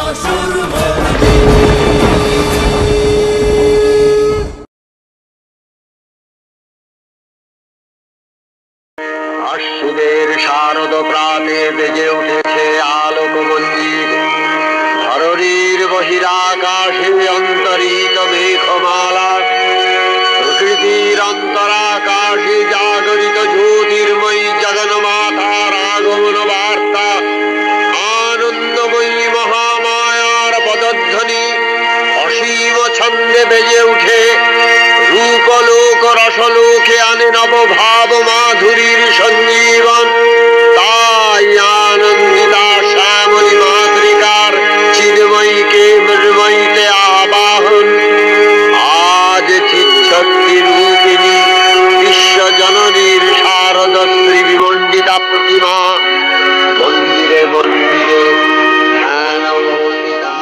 আশ্বিনের শারদ প্রাতে বেজে উঠেছে আলোক মঞ্জির। ধরণীর বহিরাকাশে অন্তরিত মেঘমালা, প্রকৃতির অন্তরাকাশে জাগরিত জ্যোতির্ময়ী জগন্মাতার আগমন বার্তা। আনন্দময়ী মহামায়ার পদধ্বনি অসীম ছন্দে বেজে উঠে রূপলোক রসলোকে আনে নবভাব মাধুরীর সঞ্জীবন। তাই আনন্দিতা শ্যামলী মাতৃকার চিন্ময়ীকে মৃন্ময়ীতে আবাহন। আজ চিচ্ছক্তি রূপিণী বিশ্বজননীর শারদশ্রী বিমণ্ডিতা প্রতিমা মন্দিরে মন্দিরে ধ্যান অবস্থিতা।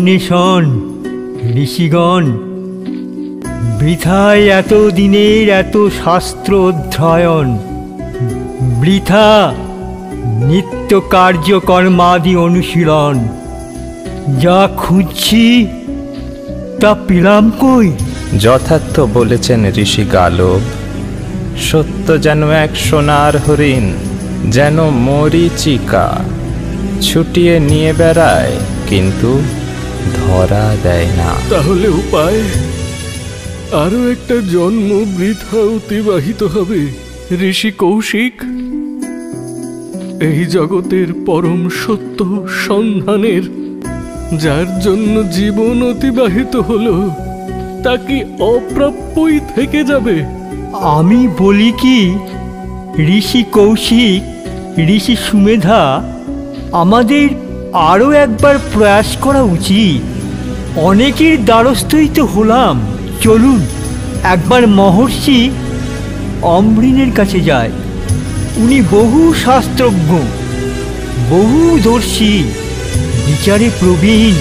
অন্বেষণ ঋষিগণ, বৃথায় এত দিনের এত শাস্ত্র অধ্যয়ন, বৃথা নিত্য কার্যকর্মাদি অনুশীলন। যা খুঁজছি তা পেলাম কই? যথার্থ বলেছেন ঋষি গালব। সত্য যেন এক সোনার হরিণ, যেন মরীচিকা, ছুটিয়ে নিয়ে বেড়ায় কিন্তু ধরা দেয় না। তাহলে উপায়? আরো একটা জন্ম বৃথা অতিবাহিত হবে ঋষি কৌশিক। এই জগতের পরম সত্য সন্ধানের যার জন্য জীবন অতিবাহিত হলো, তা কি অপ্রাপ্যই থেকে যাবে? আমি বলি কি ঋষি কৌশিক, ঋষি সুমেধা, আমাদের আরও একবার প্রয়াস করা উচিত। অনেকের দ্বারস্থই তো হলাম, চলুন একবার মহর্ষি অমৃণের কাছে যায়। উনি বহু শাস্ত্রজ্ঞ, বহুদর্শী, বিচারে প্রবীণ।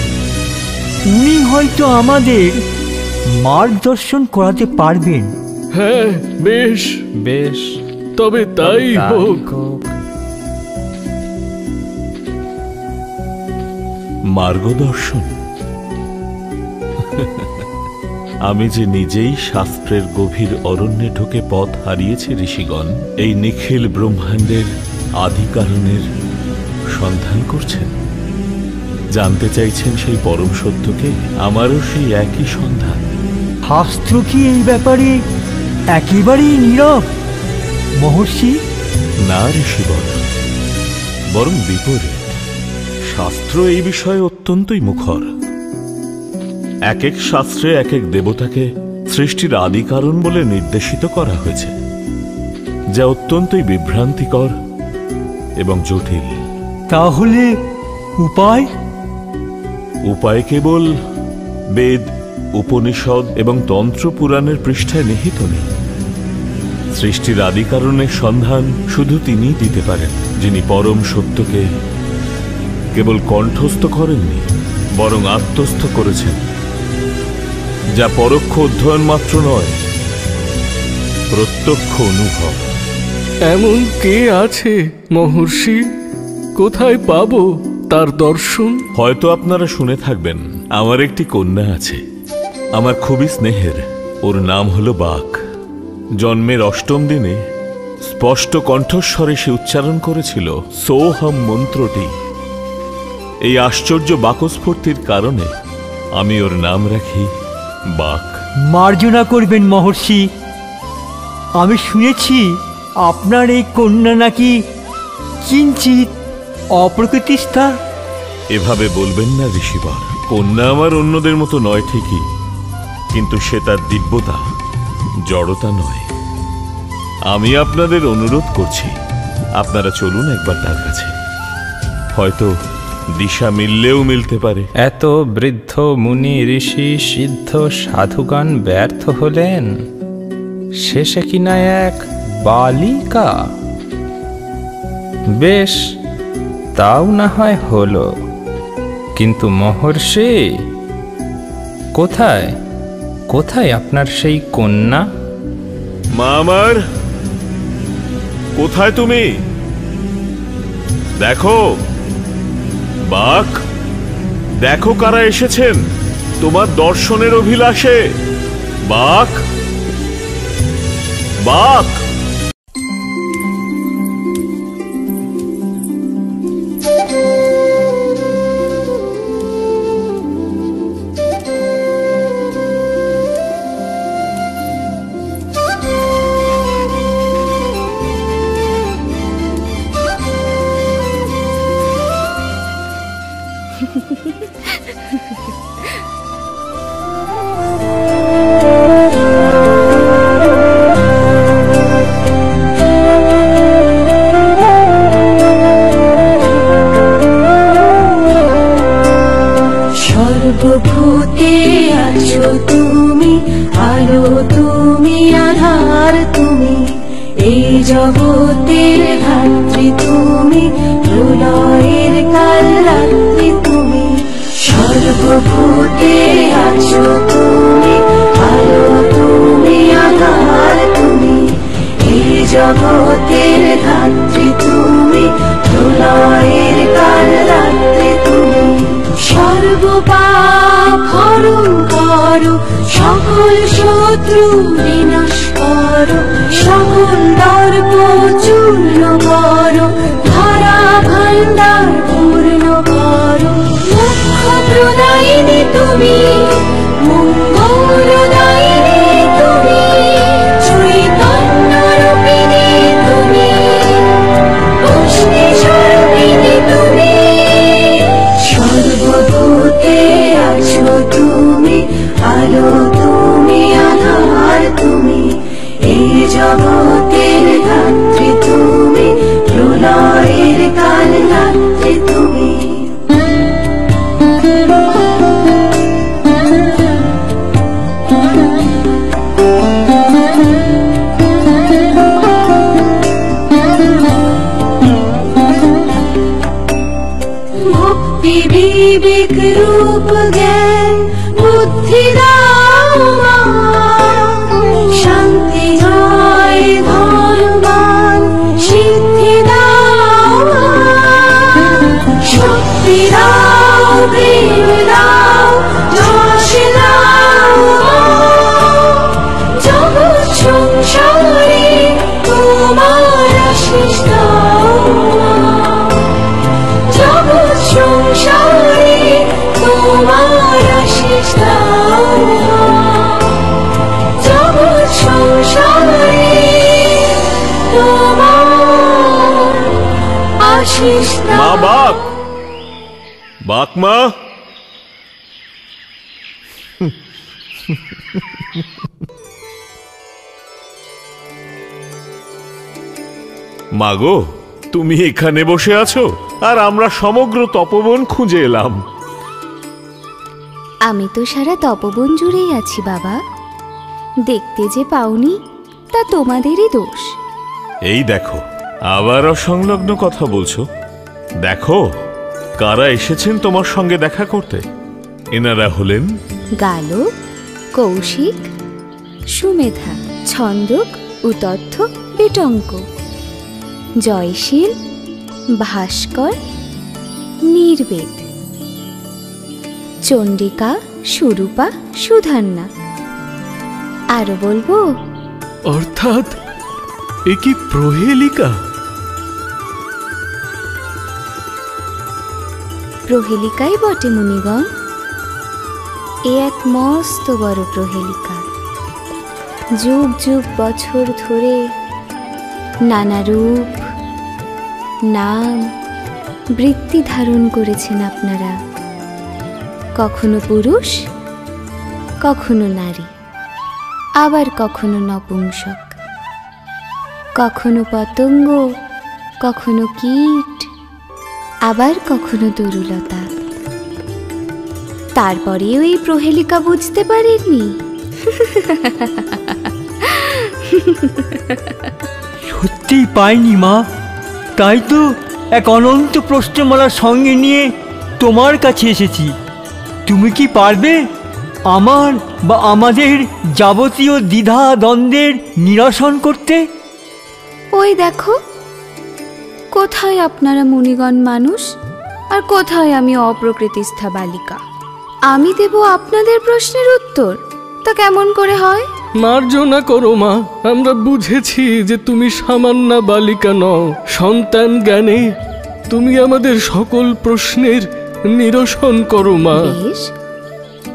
উনি হয়তো আমাদের মার্গদর্শন করাতে পারবেন। হ্যাঁ, বেশ বেশ, তবে তাই হোক। মার্গদর্শন? আমি যে নিজেই শাস্ত্রের গভীর অরণ্যে ঢুকে পথ হারিয়েছি ঋষিগণ, এই নিখিল ব্রহ্মাণ্ডের আদি কারণের সন্ধান করছেন, জানতে চাইছেন সেই পরম সত্যকে। আমারও সেই একই সন্ধান। শাস্ত্র কি এই ব্যাপারে একেবারেই নীরব মহর্ষি? না ঋষিবর, বরং বিপরীত। শাস্ত্র এই বিষয়ে অত্যন্তই মুখর। এক এক শাস্ত্রে এক এক দেবতাকে সৃষ্টির আদি কারণ বলে নির্দেশিত করা হয়েছে, যা অত্যন্তই বিভ্রান্তিকর এবং জটিল। তাহলে উপায়? উপায় কেবল বেদ, উপনিষদ এবং তন্ত্র পুরাণের পৃষ্ঠায় নিহিত নেই। সৃষ্টির আদি কারণের সন্ধান শুধু তিনিই দিতে পারেন, যিনি পরম সত্যকে কেবল কণ্ঠস্থ করেননি, বরং আত্মস্থ করেছেন, যা পরোক্ষ অধ্যয়ন মাত্র নয়, প্রত্যক্ষ অনুভব। এমন কে আছে মহর্ষি? কোথায় পাবো তার দর্শন? হয়তো আপনারা শুনে থাকবেন, আমার একটি কন্যা আছে, আমার খুবই স্নেহের। ওর নাম হলো বাক। জন্মের অষ্টম দিনে স্পষ্ট কণ্ঠস্বরে সে উচ্চারণ করেছিল সোহম মন্ত্রটি। এই আশ্চর্য বাকস্ফূর্তির কারণে আমি ওর নাম রাখি বাক। মার্জনা করবেন মহর্ষি। আমি শুনেছি আপনার এই কন্যা নাকি কিঞ্চিৎ অপ্রকৃতিস্থা। এভাবে বলবেন না ঋষিবর। কন্যা আমার অন্যদের মতো নয় ঠিকই, কিন্তু সে তার দিব্যতা, জড়তা নয়। আমি আপনাদের অনুরোধ করছি, আপনারা চলুন একবার তার কাছে, হয়তো দিশা মিললেও মিলতে পারে। এত বৃদ্ধ মুনি ঋষি সিদ্ধ সাধুগণ ব্যর্থ হলেন, শেষে কিনা এক বালিকা? বেশ, তাও না হয় হলো, কিন্তু মহর্ষি, কোথায় কোথায় আপনার সেই কন্যা? মা আমার, কোথায় তুমি? দেখো বাক, দেখো কারা এসেছেন তোমার দর্শনের অভিলাষে। বাক, বাক। সর্বভূতে আছো তুমি, আলো তুমি, আধার তুমি, এই জগতের ধাত্রী তুমি, প্রলয়ের কাল রাত্রি তুমি। সর্বভূতে আছো তুমি, আলো তুমি, আধার তুমি, এই জগতের ধাত্রী তুমি, প্রলয়ের কাল রাত্রি তুমি। সর্বপাপ হরণ করো, সকল শত্রু বিনাশ করো, সকল দর্প চূর্ণ করো, ধরা ভাণ্ডার পূর্ণ করো। মুখ্য প্রদায়িনী তুমি, মঙ্গলদায়িনী তুমি, চৈতন্য রূপিণী তুমি, পুষ্টি স্বরূপিণী তুমি। সর্বভূতে আছো তুমি, আলো তুমি, আধার তুমি, এই জগতের ধাত্রী তুমি, প্রলয়ের কাল রাত্রি তুমি। ভক্তি বিবেক রূপ জ্ঞান বুদ্ধি দাও মা, শান্তি জয় ধনবান সিদ্ধি দাও মা। শক্তি দাও, প্রেম দাও, যশ দাও মা। জগৎ সংসারে তোমার আশীষ দাও মা। জগৎ সংসারে তোমার আশীষ দাও মা। জগৎ সংসারে তোমার আশীষ দাও। মা বাক, বাক মা। মাগো, তুমি এখানে বসে আছো আর আমরা সমগ্র তপবন খুঁজে এলাম। আমি তো সারা তপবন জুড়েই আছি বাবা, দেখতে যে পাওনি তা তোমাদেরই দোষ। এই দেখো, আবার অসংলগ্ন কথা বলছো। দেখো কারা এসেছেন তোমার সঙ্গে দেখা করতে। এনারা হলেন গালব, কৌশিক, সুমেধা, ছন্দক, উতথ্য, বিটঙ্ক, জয়শীল, ভাস্কর, নির্বেদ, চণ্ডিকা, সুরূপা, সুধন্যা। আরো বলবো? অর্থাৎ এ কি প্রহেলিকা? প্রহেলিকাই বটে মুনিগণ, এ এক মস্ত বড় প্রহেলিকা। যুগ যুগ বছর ধরে নানা রূপ, নাম, বৃত্তি ধারণ করেছেন আপনারা। কখনো পুরুষ, কখনো নারী, আবার কখনো নপুংসক, কখনো পতঙ্গ, কখনো কীট, আবার কখনো তরুলতা। তারপরেও এই প্রহেলিকা বুঝতে পারেননি? সত্যিই পাইনি মা, তাই তো এক অনন্ত প্রশ্নমালার সঙ্গে নিয়ে তোমার কাছে এসেছি। তুমি কি পারবে আমার বা আমাদের যাবতীয় দ্বিধা দ্বন্দ্বের নিরসন করতে? ওই দেখো, কোথায় আপনারা মুনিগণ মানুষ আর কোথায় আমি অপ্রকৃতিস্থা বালিকা। আমি দেব আপনাদের প্রশ্নের উত্তর, তা কেমন করে হয়? মার্জনা করো মা, আমরা বুঝেছি যে তুমি সামান্য বালিকা নও। সন্তান জ্ঞানে তুমি আমাদের সকল প্রশ্নের নিরসন করো মা। বেশ,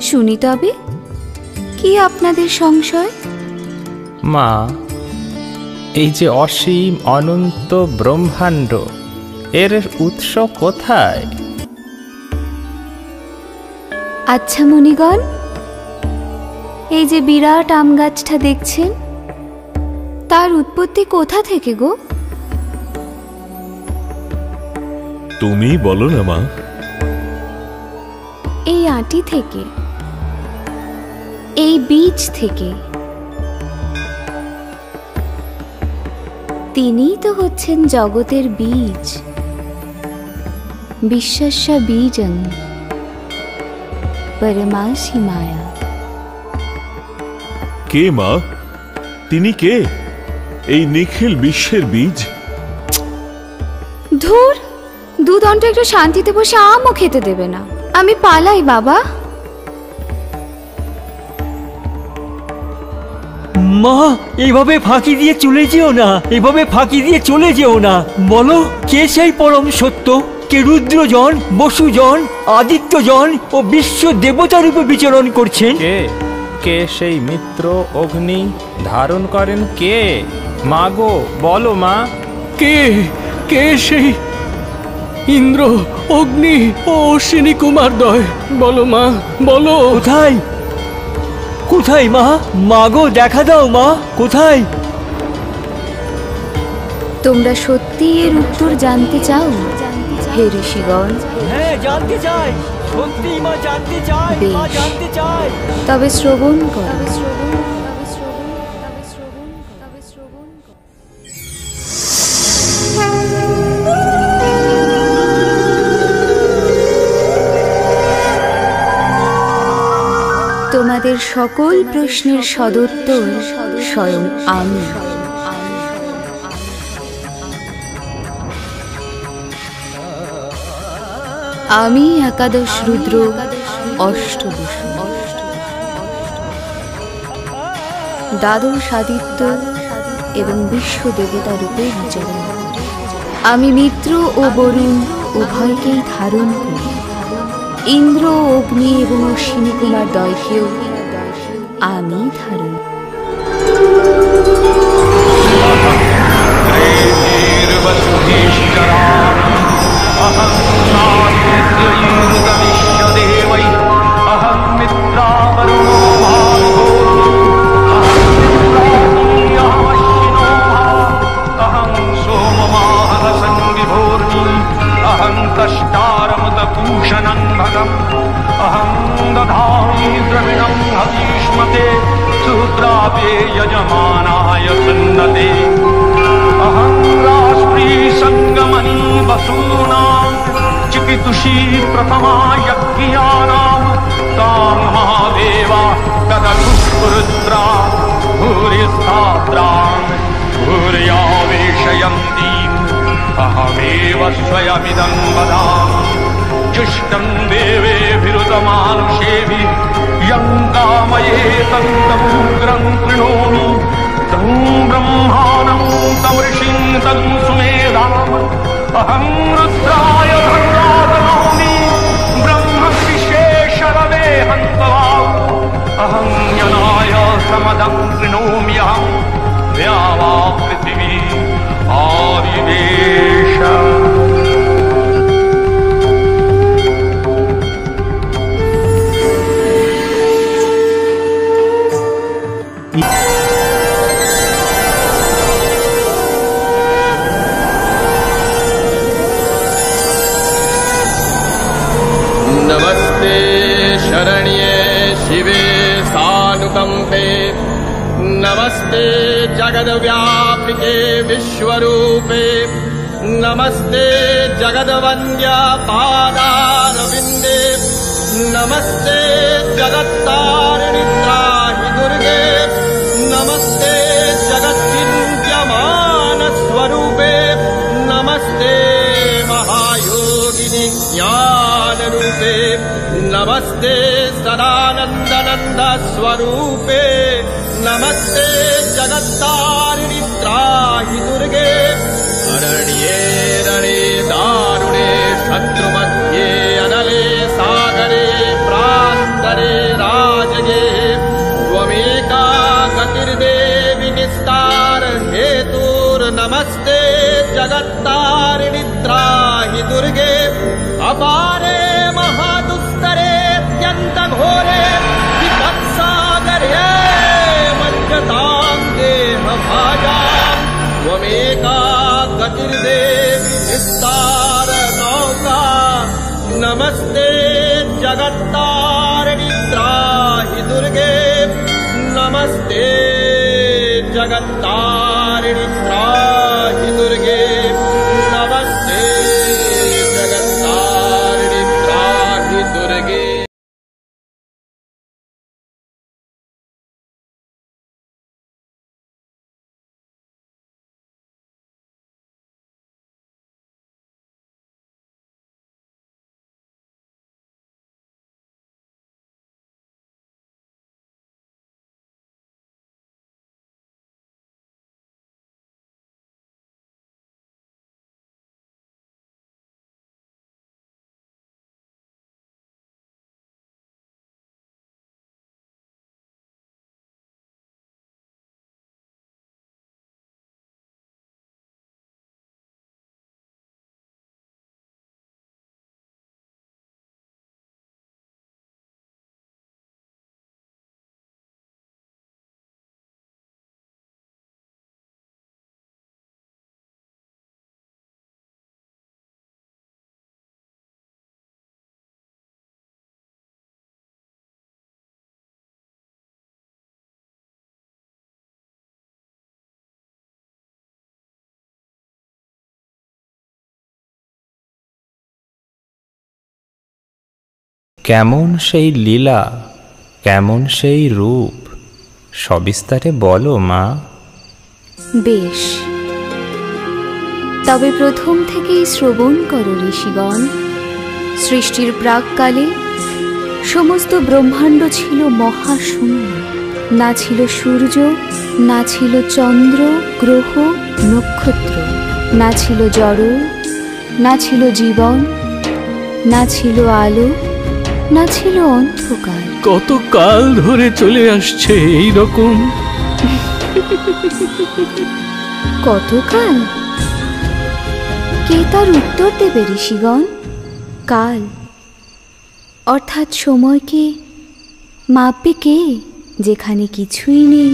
শুনি তবে, কি আপনাদের সংশয়? মা, এই যে অসীম অনন্ত ব্রহ্মাণ্ড, এর উৎস কোথায়? আচ্ছা মুনিগণ, এই যে বিরাট আম গাছটা দেখছেন, তার উৎপত্তি কোথা থেকে গো? তুমি বলো না মা। এই আঁটি থেকে, এই বীজ থেকে। তিনিই তো হচ্ছেন জগতের বীজ। বিশ্বস্য বীজং, परमासी माया। কে মা? তিনি কে? এই নিখিল বিশ্বের বীজ? ধুর, দুদণ্ড একটু শান্তিতে বসে আমও খেতে দেবে না। আমি পালাই বাবা। মা, এইভাবে ফাঁকি দিয়ে চলে যেও না, এইভাবে ফাঁকি দিয়ে চলে যেও না। বলো, কে সেই পরম সত্য? কে রুদ্রজন, বসুজন, আদিত্যজন ও বিশ্ব দেবতা রূপে বিচরণ করছেন? কে কে সেই মিত্র অগ্নি ধারণ করেন? কে মা গো, বলো মা। কে কে সেই ইন্দ্র, অগ্নি ও অশ্বিনী কুমারদ্বয়? বলো মা, বলো। কোথায় কোথায় মা? মা গো, দেখা দাও মা, কোথায়? তোমরা সত্যি এর উত্তর জানতে চাও হে ঋষিগণ? হ্যাঁ, জানতে চাই, সত্যি মা, জানতে চাই, মা, বেশ। জানতে চাই। তবে শ্রবণ করো। তোমাদের সকল প্রশ্নের সদুত্তর স্বয়ং আমি। আমি একাদশ রুদ্র, অষ্টবসু, দ্বাদশ আদিত্য এবং বিশ্ব দেবতা রূপে বিচরণ করি। আমি মিত্র ও বরুণ উভয়কেই ধারণ করি। ইন্দ্র, অগ্নি এবং অশ্বিনী কুমার দ্বয়কেও আমি ধারণ করি। यजमानाय सन्नते अहं राष्ट्री संगमनी वसूनां चिकितुषी प्रथमा यज्ञानां तां महादेवा तदनुस्फुरुद्रा भूरिस्थात्रां भूर्यावेशयन्तीम् अहमेव स्वयमिदं वदामि। जुष्टं देवेभिरुतमानुषेभिः यं कामये तन्तमुग्रं कृणोमि। तं ब्रह्माणं तं ऋषिं तं सुमेधाम् अहं रुद्राय धर्मादनोमि। ब्रह्म विशेषरवे हन्तवाम् अहं यनाय समदं कृणोमि। अहं द्यावा पृथिवी आविवेश। नमस्ते शरण्ये शिवे सानुकंपे। नमस्ते जगद्व्यापिके विश्वरूपे। नमस्ते जगद्वन्द्या पादारविन्दे। नमस्ते जगत्तारिणि त्राहि दुर्गे। नमस्ते जगद्विद्यमानस्वरूपे। नमस्ते महायोगिनि ज्ञानरूपे। नमस्ते सदानन्दनन्द स्वरूपे। नमस्ते जगत्तारिणि त्राहि दुर्गे। अरण्ये रणे दारुणे शत्रुमध्ये अनले सागरे प्रान्तरे राजगे। त्वमेका गतिर्देवि निस्तार हेतुर्नमस्ते जगत्तारिणि त्राहि दुर्गे। अपारे महादुस्तरेऽत्यन्तघोरे विपत्सागरे मज्जतां देहभाजां। त्वमेका गतिर्देवि निस्तार नौका। नमस्ते जगत्तारिणि त्राहि दुर्गे। नमस्ते जगत्तारिणि त्राहि दुर्गे। কেমন সেই লীলা, কেমন সেই রূপ, সবিস্তারে বলো মা। বেশ, তবে প্রথম থেকেই শ্রবণ করো ঋষিগণ। সৃষ্টির প্রাক্কালে সমস্ত ব্রহ্মাণ্ড ছিল মহাশূন্য। না ছিল সূর্য, না ছিল চন্দ্র, গ্রহ, নক্ষত্র, না ছিল জড়, না ছিল জীবন, না ছিল আলো, না ছিল অন্ধকার। কত কাল ধরে চলে আসছে এই রকম? কতকাল? কে তার উত্তর দেবে ঋষিগণ? কাল অর্থাৎ সময়কে মাপবে কে? যেখানে কিছুই নেই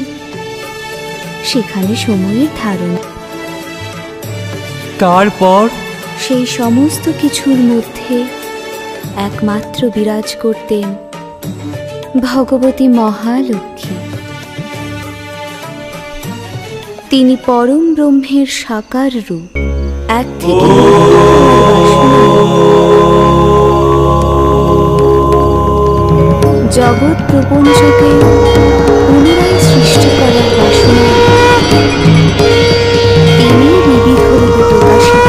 সেখানে সময়ের ধারণ। তারপর সেই সমস্ত কিছুর মধ্যে একমাত্র বিরাজ করতেন ভগবতী মহালক্ষ্মী। তিনি পরম ব্রহ্মের সাকার রূপ। এক থেকে জগৎ প্রপঞ্চকে পুনরায় সৃষ্টি করার বাসনা তিনি বিবিধ রূপে প্রকাশিত।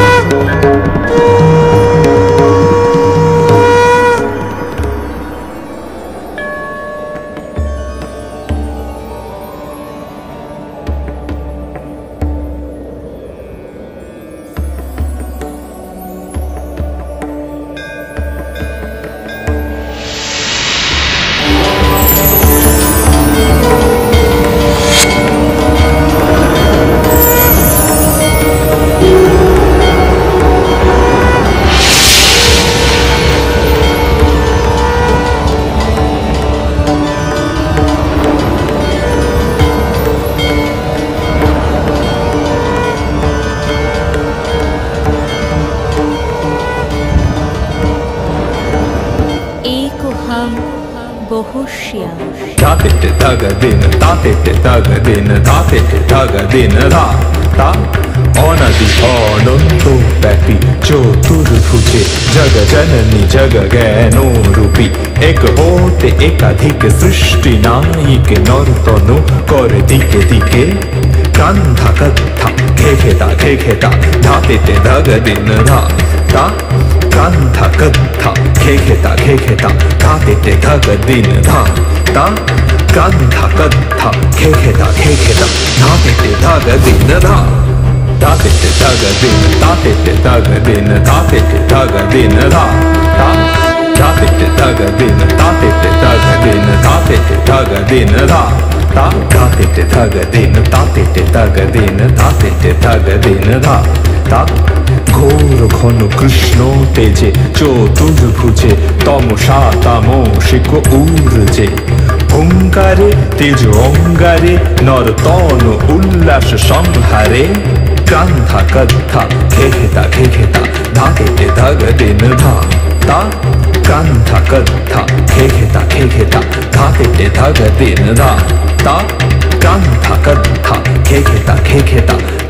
Tatet tagadin, tatet tagadin, tatet tagadin, ra ta onadi ononto papi choturbhuje jaga janani jaga gyano rupi ek hote ekadhik srishti naik nartanu kore dike dike kandha katha kheketa tatet tagadin, ra ta kandha katha kheketa tatet tagadin, ra ta kandha katha kheketa tatet tagadin, ra tatet tagadin, tatet tagadin, tatet tagadin, ra ta tatet tagadin, tatet tagadin, tatet tagadin, ra ta tatet tagadin, tatet tagadin, tatet tagadin, ra ta ঘোর ঘন কৃষ্ণ তেজে চতুর্ভুজে তমসা তামসিক ঊর্জে ওঙ্কারে তেজ অঙ্গারে নরতন উল্লাস সংহারে কান্ধা কথা খেখেতা ধাতেতে ধাগদিন ধা তা কান্ধা কথা খেখেতা ধাতেতে ধাগদিন ধা তা কান্ধা কথা খেখেতা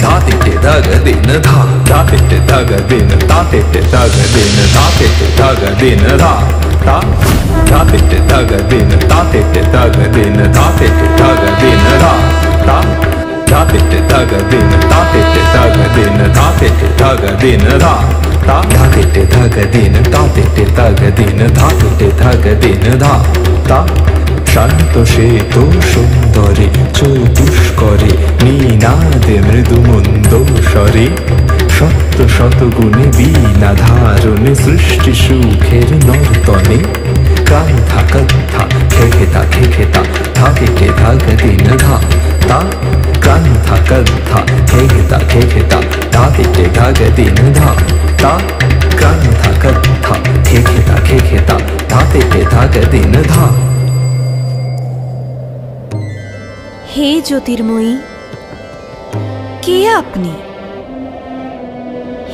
ধাতেতে ধাগদিন ধা ধাতেতে ধাগদিন তাতেতে ধাগদিন ধাতেতে ধাগদিন ধা তা ধাতেতে ধাগদিন তাতেতে ধাগদিন ধাতেতে ধাগদিন ধা তা ধাতেতে ধাগদিন তাতেতে ধাগদিন ধাতেতে ধাগদিন ধা তা ধাতেতে ধাগদিন তাতেতে ধাগদিন ধাতেতে ধাগদিন ধা তা শান্ত শ্বেত সুন্দরে চতুষ্করে নিনাদে মৃদু মন্দ স্বরে সত্য শতগুণে বীণা ধারণে সৃষ্টি সুখের নর্তনে কান্ধা কথা খেখেতা ধাতেতে ধাগদিন ধা তা কান্ধা কথা খেখেতা ধাতেতে ধাগদিন ধা তা কান্ধা কথা খেখেতা ধাতেতে ধাগদিন ধা। হে জ্যোতির্ময়ী, কে আপনি?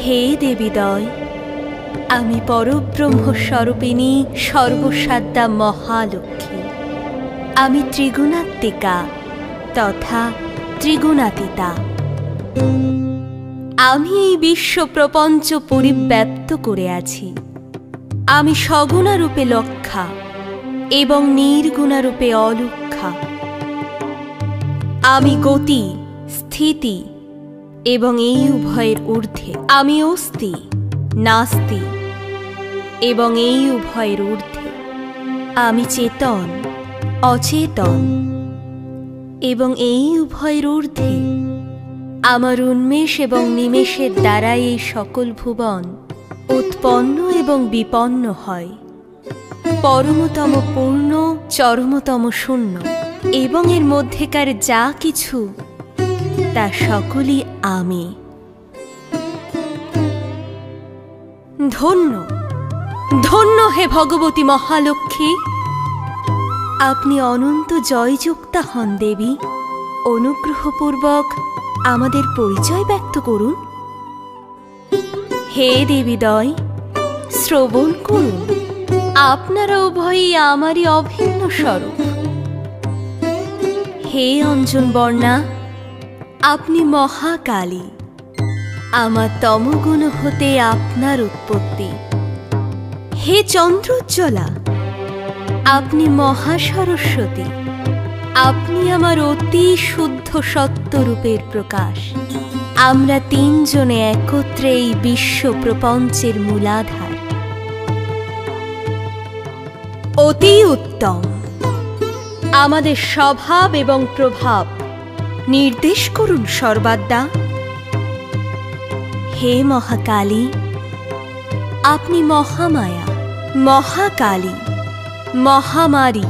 হে দেবীদয়, আমি পরব্রহ্ম স্বরূপিণী সর্বসাদ্যা মহালক্ষ্মী। আমি ত্রিগুণাত্মিকা তথা ত্রিগুণাতীতা। আমি এই বিশ্ব প্রপঞ্চ পরিব্যাপ্ত করে আছি। আমি সগুণারূপে লক্ষা এবং নির্গুণারূপে অলক্ষা। আমি গতি, স্থিতি এবং এই উভয়ের ঊর্ধ্বে। আমি অস্তি, নাস্তি এবং এই উভয়ের ঊর্ধ্বে। আমি চেতন, অচেতন এবং এই উভয়ের ঊর্ধ্বে। আমার উন্মেষ এবং নিমেষের দ্বারাই এই সকল ভুবন উৎপন্ন এবং বিপন্ন হয়। পরমতম পূর্ণ, চরমতম শূন্য এবং এর মধ্যেকার যা কিছু তা সকলই আমি। ধন্য, ধন্য হে ভগবতী মহালক্ষ্মী। আপনি অনন্ত জয়যুক্তা হন দেবী। অনুগ্রহপূর্বক আমাদের পরিচয় ব্যক্ত করুন। হে দেবীদ্বয়, শ্রবণ করুন। আপনারা উভয়ই আমারই অভিন্ন স্বরূপ। হে অঞ্জন বর্ণা, আপনি মহাকালী। আমার তমগুণ হতে আপনার উৎপত্তি। হে চন্দ্রোজ্জ্বলা, আপনি মহাসরস্বতী। আপনি আমার অতি শুদ্ধ সত্যরূপের প্রকাশ। আমরা তিনজনে একত্রে এই বিশ্ব প্রপঞ্চের মূলাধার। অতি উত্তম। আমাদের স্বভাব এবং প্রভাব নির্দেশ করুন সর্বাদ্যা। হে মহাকালী, আপনি মহামায়া, মহাকালী, মহামারী,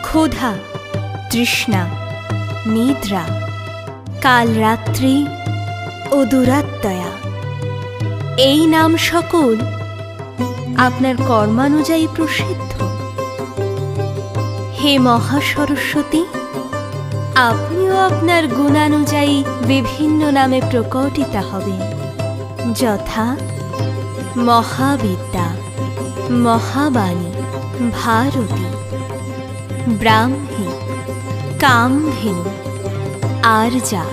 ক্ষুধা, তৃষ্ণা, নিদ্রা, কালরাত্রি ও দুরাত্ময়া। এই নাম সকল আপনার কর্মানুযায়ী প্রসিদ্ধ। হে মহাসরস্বতী, আপনিও আপনার গুণানুযায়ী বিভিন্ন নামে প্রকটিত হবেন, যথা মহাবিদ্যা, মহাবাণী, ভারতী, ব্রাহ্মী, কামধেনু, আর্যা,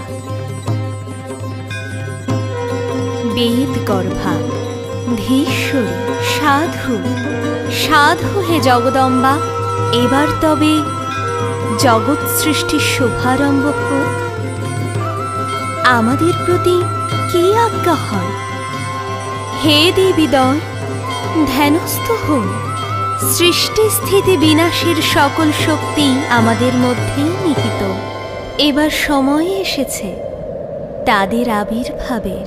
বেদগর্ভা, ধীশ্বরী, সাধু। সাধু হে জগদম্বা। এবার তবে জগৎ সৃষ্টির শুভারম্ভ হোক। আমাদের প্রতি কি আজ্ঞা হয়? হে দেবীদ্বয়, ধ্যানস্থ হন। সৃষ্টি স্থিতি বিনাশের সকল শক্তি আমাদের মধ্যেই নিহিত। এবার সময় এসেছে তাদের আবির্ভাবের।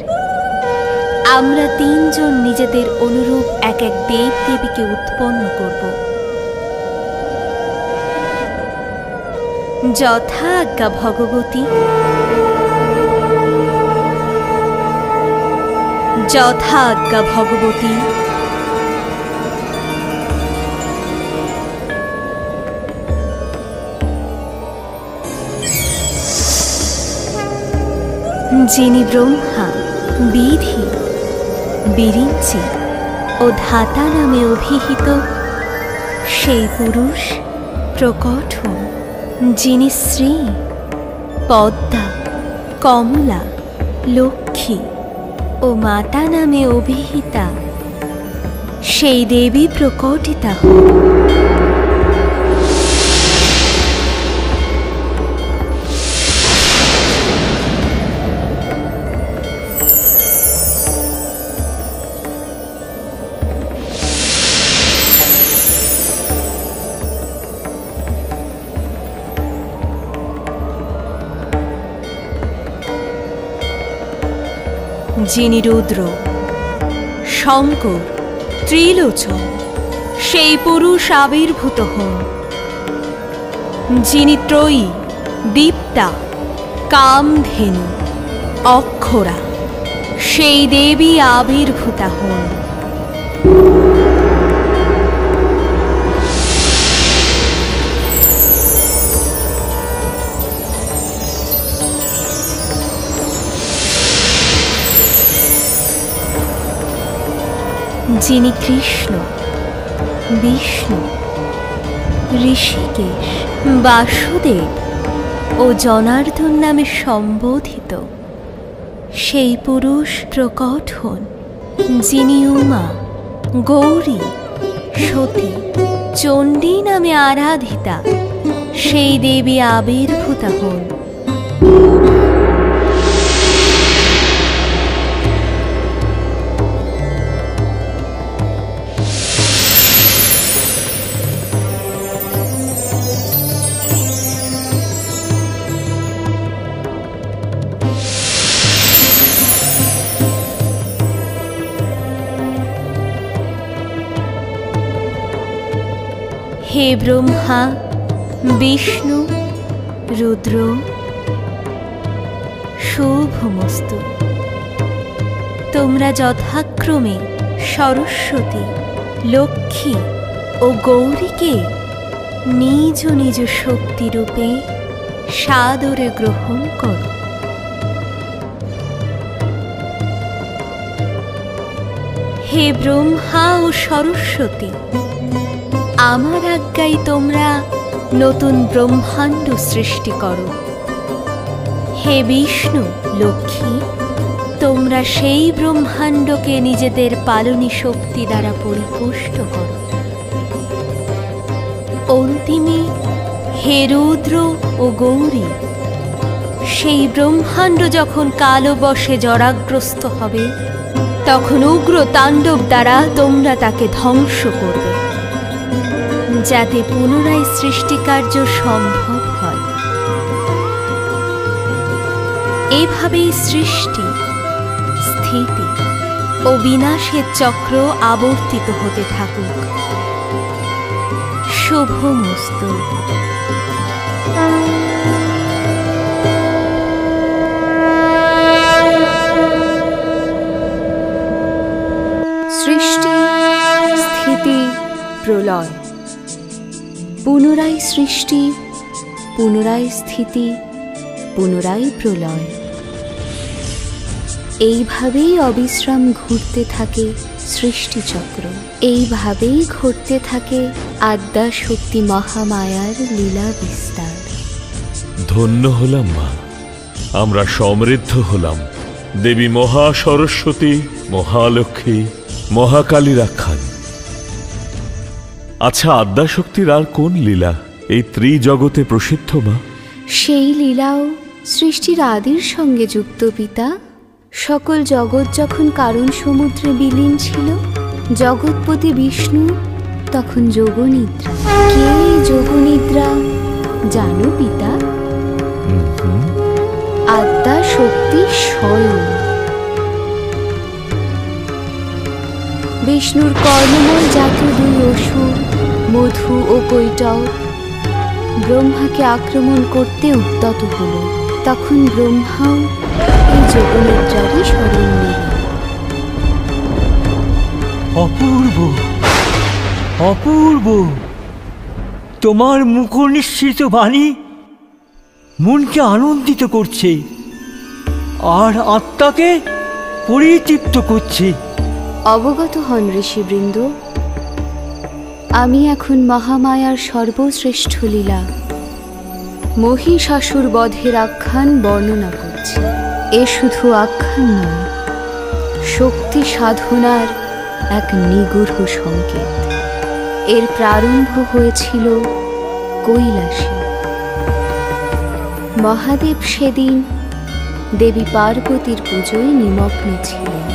আমরা তিনজন নিজেদের অনুরূপ এক এক দেব দেবীকে উৎপন্ন করব। যথা আজ্ঞা ভগবতী। যথা আজ্ঞা ভগবতী। যিনি ব্রহ্মা, বিধি, বিরিঞ্চি ও ধাতা নামে অভিহিত, সেই পুরুষ প্রকট হন। যিনি শ্রী, পদ্মা, কমলা, লক্ষ্মী ও মাতা নামে অভিহিতা, সেই দেবী প্রকটিতা হন। যিনি রুদ্র, শঙ্কর, ত্রিলোচন, সেই পুরুষ আবির্ভূত হন। যিনি ত্রয়ী, দীপ্তা, কামধেনু, অক্ষরা, সেই দেবী আবির্ভূতা হন। যিনি কৃষ্ণ, বিষ্ণু, ঋষিকেশ, বাসুদেব ও জনার্দন নামে সম্বোধিত, সেই পুরুষ প্রকট হন। যিনি উমা, গৌরী, সতী, চণ্ডী নামে আরাধিতা সেই দেবী আবির্ভূতা হন। হে ব্রহ্মা, বিষ্ণু, রুদ্র, শুভমস্তু। তোমরা যথাক্রমে সরস্বতী, লক্ষ্মী ও গৌরীকে নিজ নিজ শক্তিরূপে সাদরে গ্রহণ করো। হে ব্রহ্মা ও সরস্বতী, আমার আজ্ঞায় তোমরা নতুন ব্রহ্মাণ্ড সৃষ্টি করো। হে বিষ্ণু, লক্ষ্মী, তোমরা সেই ব্রহ্মাণ্ডকে নিজেদের পালনী শক্তি দ্বারা পরিপুষ্ট করো। অন্তিমে হে রুদ্র ও গৌরী, সেই ব্রহ্মাণ্ড যখন কালবশে জরাগ্রস্ত হবে, তখন উগ্র তাণ্ডব দ্বারা তোমরা তাকে ধ্বংস করবে, যাতে পুনরায় সৃষ্টিকার্য সম্ভব হয়। এভাবেই সৃষ্টি, স্থিতি ও বিনাশের চক্র আবর্তিত হতে থাকুক। শুভমস্তু। সৃষ্টি, স্থিতি, প্রলয়, পুনরায় সৃষ্টি, পুনরায় স্থিতি, পুনরায় প্রলয়। এইভাবেই অবিশ্রাম ঘুরতে থাকে সৃষ্টিচক্র। এইভাবেই ঘটতে থাকে আদ্যা শক্তি মহামায়ার লীলা বিস্তার। ধন্য হলাম মা, আমরা সমৃদ্ধ হলাম দেবী মহা সরস্বতী, মহালক্ষ্মী, মহাকালীর আখ্যান। আচ্ছা, আদ্যাশক্তির আর কোন লীলা এই ত্রিজগতে প্রসিদ্ধ মা? সেই লীলাও সৃষ্টির আদির সঙ্গে যুক্ত পিতা। সকল জগৎ যখন কারণ সমুদ্রে বিলীন ছিল, জগৎপতি বিষ্ণু তখন যোগনিদ্রা। কে এই যোগনিদ্রা জানো পিতা? আদ্যা শক্তি স্বয়ং। বিষ্ণুর কর্ণময় জাত দুই অসুর মধু ও কৈটব ব্রহ্মাকে আক্রমণ করতে উদ্যত হল। তখন ব্রহ্মাও এই যোগনিদ্রারই স্মরণ নিল। অপূর্ব, অপূর্ব! তোমার মুখনিঃসৃত বাণী মনকে আনন্দিত করছে আর আত্মাকে পরিতৃপ্ত করছে। অবগত হন ঋষিবৃন্দ, আমি এখন মহামায়ার সর্বশ্রেষ্ঠ লীলা মহিষাসুর বধের আখ্যান বর্ণনা করছি। এ শুধু আখ্যান নয়, শক্তি সাধনার এক নিগূঢ় সংকেত। এর প্রারম্ভ হয়েছিল কৈলাসে। মহাদেব সেদিন দেবী পার্বতীর পুজোয় নিমগ্ন ছিলেন।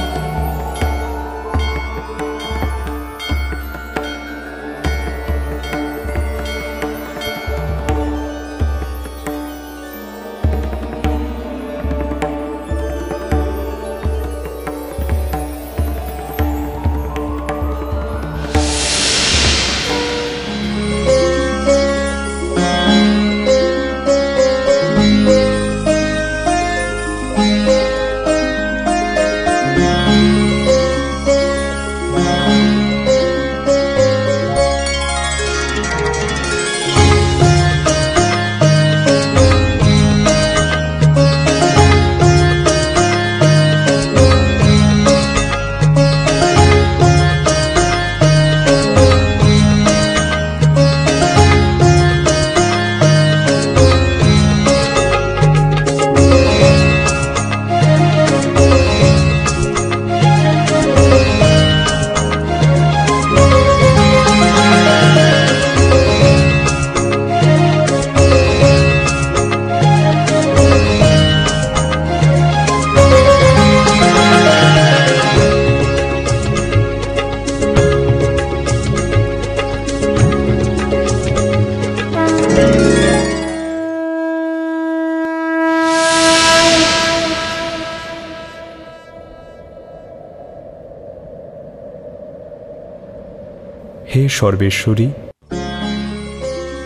হে সর্বেশ্বরী,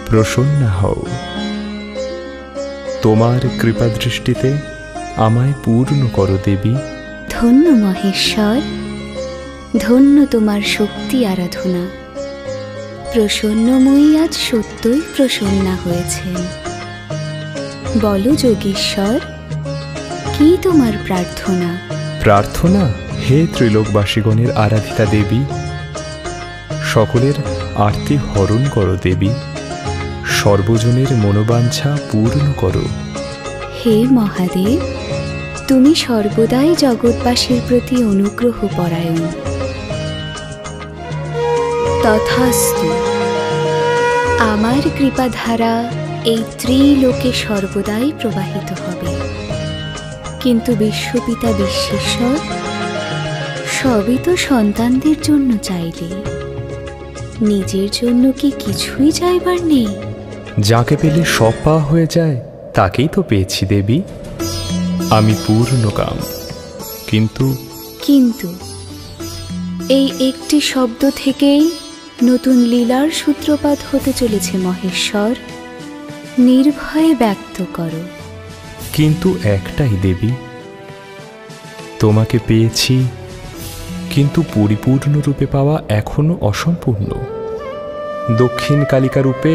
প্রসন্ন হও। তোমার কৃপাদৃষ্টিতে আমায় পূর্ণ করো দেবী। ধন্য মহেশ্বর, ধন্য তোমার শক্তি আরাধনা। প্রসন্নময়ী আজ সত্যই প্রসন্না হয়েছেন। বলো যোগীশ্বর, কি তোমার প্রার্থনা? প্রার্থনা, হে ত্রিলোকবাসীগণের আরাধিতা দেবী, সকলের আরতি হরণ করো দেবী, সর্বজনের মনোবাঞ্ছা পূর্ণ করো। হে মহাদেব, তুমি সর্বদাই জগৎবাসীর প্রতি অনুগ্রহ পরায়ণ। তথাস্তু। আমার কৃপাধারা এই ত্রিলোকে সর্বদাই প্রবাহিত হবে। কিন্তু বিশ্বপিতা বিশ্বেশ্বর সবই তো সন্তানদের জন্য চাইলে, নিজের জন্য কি কিছুই চাইবার নেই? যাকে পেলে সব পাওয়া হয়ে যায় তাকেই তো পেয়েছি দেবী। আমি পূর্ণকাম, কিন্তু এই একটি শব্দ থেকেই নতুন লীলার সূত্রপাত হতে চলেছে মহেশ্বর। নির্ভয়ে ব্যক্ত করো। কিন্তু একটাই দেবী, তোমাকে পেয়েছি, কিন্তু পরিপূর্ণরূপে পাওয়া এখনো অসম্পূর্ণ। দক্ষিণ কালিকা রূপে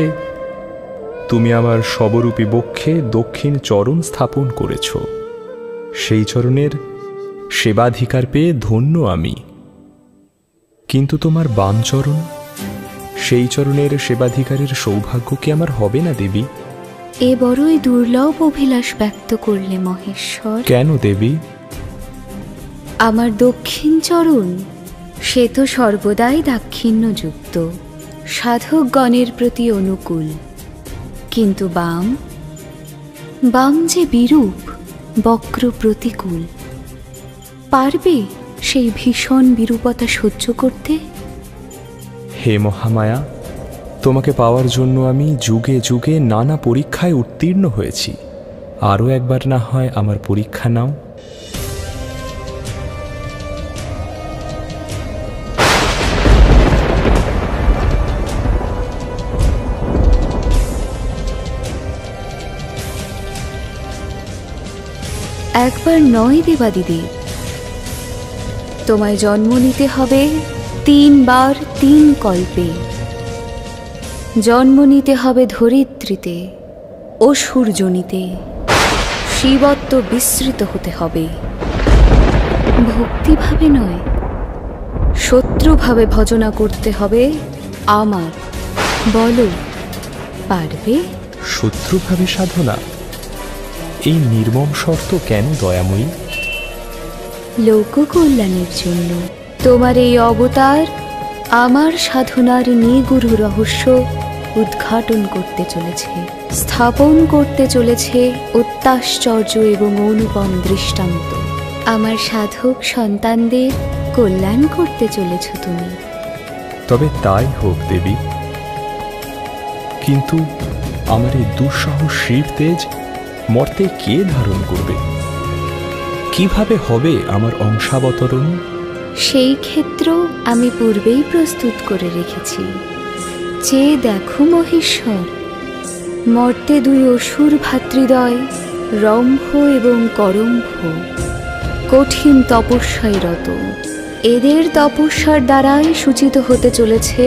তুমি আমার সবরূপী বক্ষে দক্ষিণ চরণ স্থাপন করেছ। সেই চরণের সেবাধিকার পেয়ে ধন্য আমি। কিন্তু তোমার বাম চরণ, সেই চরণের সেবাধিকারের সৌভাগ্য কি আমার হবে না দেবী? এ বড়ই দুর্লভ অভিলাষ ব্যক্ত করলে মহেশ্বর। কেন দেবী? আমার দক্ষিণ চরণ সে তো সর্বদাই দাক্ষিণ্যযুক্ত, সাধকগণের প্রতি অনুকূল। কিন্তু বাম যে বিরূপ, বক্র প্রতিকূল। পারবে সেই ভীষণ বিরূপতা সহ্য করতে? হে মহামায়া, তোমাকে পাওয়ার জন্য আমি যুগে যুগে নানা পরীক্ষায় উত্তীর্ণ হয়েছি। আরও একবার না হয় আমার পরীক্ষা নাও। একবার নয় দেবাদিদি, তোমায় জন্ম নিতে হবে 3 বার 3 কল্পে। জন্ম নিতে হবে ধরিত্রীতে, অসুরজনিতে। শিবত্ব বিস্তৃত হতে হবে। ভক্তিভাবে নয়, শত্রুভাবে ভজনা করতে হবে আমার। বলো, পারবে? শত্রুভাবে সাধনা? এই নির্মম শর্ত কেন দয়াময়ী? লোককল্যাণের জন্য। তোমার এই অবতার আমার সাধনার নিগুড় রহস্য উদ্ঘাটন করতে চলেছে, স্থাপন করতে চলেছে অত্যাশ্চর্য এবং অনুপম দৃষ্টান্ত। আমার সাধক সন্তানদের কল্যাণ করতে চলেছ তুমি। তবে তাই হোক দেবী, কিন্তু আমার এই দুঃসহ শিব তেজ মর্তে কে ধারণ করবে? কিভাবে হবে আমার অংশাবতরণ? সেই ক্ষেত্র আমি পূর্বেই প্রস্তুত করে রেখেছি। চেয়ে দেখো মহেশ্বর, মর্তে 2 অসুর ভাতৃদ্বয় রম্ভ এবং করম্ভ কঠিন তপস্যায় রত। এদের তপস্যার দ্বারাই সূচিত হতে চলেছে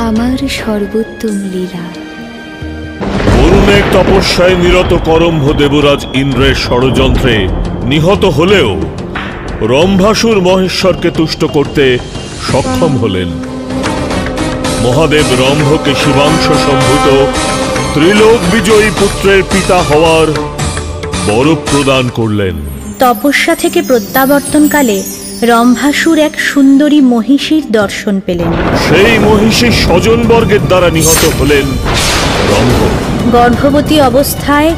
আমার সর্বোত্তম লীলা। বরুণের তপস্যায় নিরত করম্ভ দেবরাজ ইন্দ্রের ষড়যন্ত্রে নিহত হলেও রম্ভাসুর মহেশ্বরকে তুষ্ট করতে সক্ষম হলেন। মহাদেব রম্ভকে শিবাংশ সম্ভূত ত্রিলোক বিজয়ী পুত্রের পিতা হওয়ার বর প্রদান করলেন। তপস্যা থেকে প্রত্যাবর্তনকালে রম্ভাসুর এক সুন্দরী মহিষীর দর্শন পেলেন। সেই মহিষী স্বজনবর্গের দ্বারা নিহত হলেন রম্ভ। গর্ভবতী অবস্থায়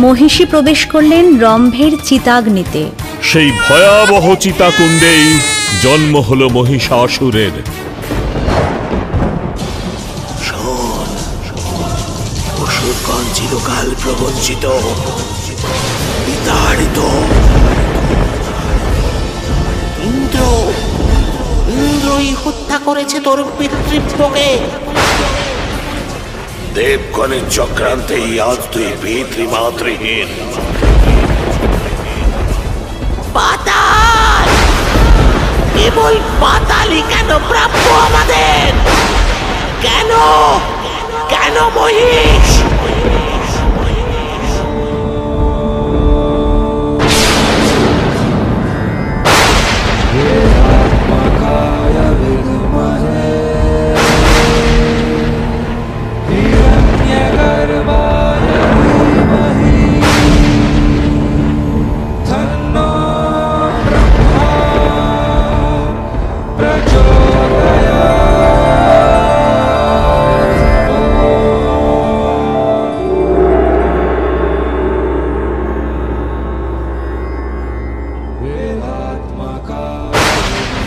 মহিষী প্রবেশ করলেন রম্ভের চিতাগ্নিতে। সেই ভয়াবহ চিতাকুণ্ডেই জন্ম হল মহিষাসুরের। অসুরগণ চিরকাল প্রবঞ্চিত, বিতাড়িত। ইন্দ্রই হত্যা করেছে তোর পিতৃব্যকে। দেবগণের চক্রান্তেই আজ তুই পিতৃমাতৃহীন। পাতাল, কেবল পাতালই কেন প্রাপ্য আমাদের? কেন কেন মহিষ?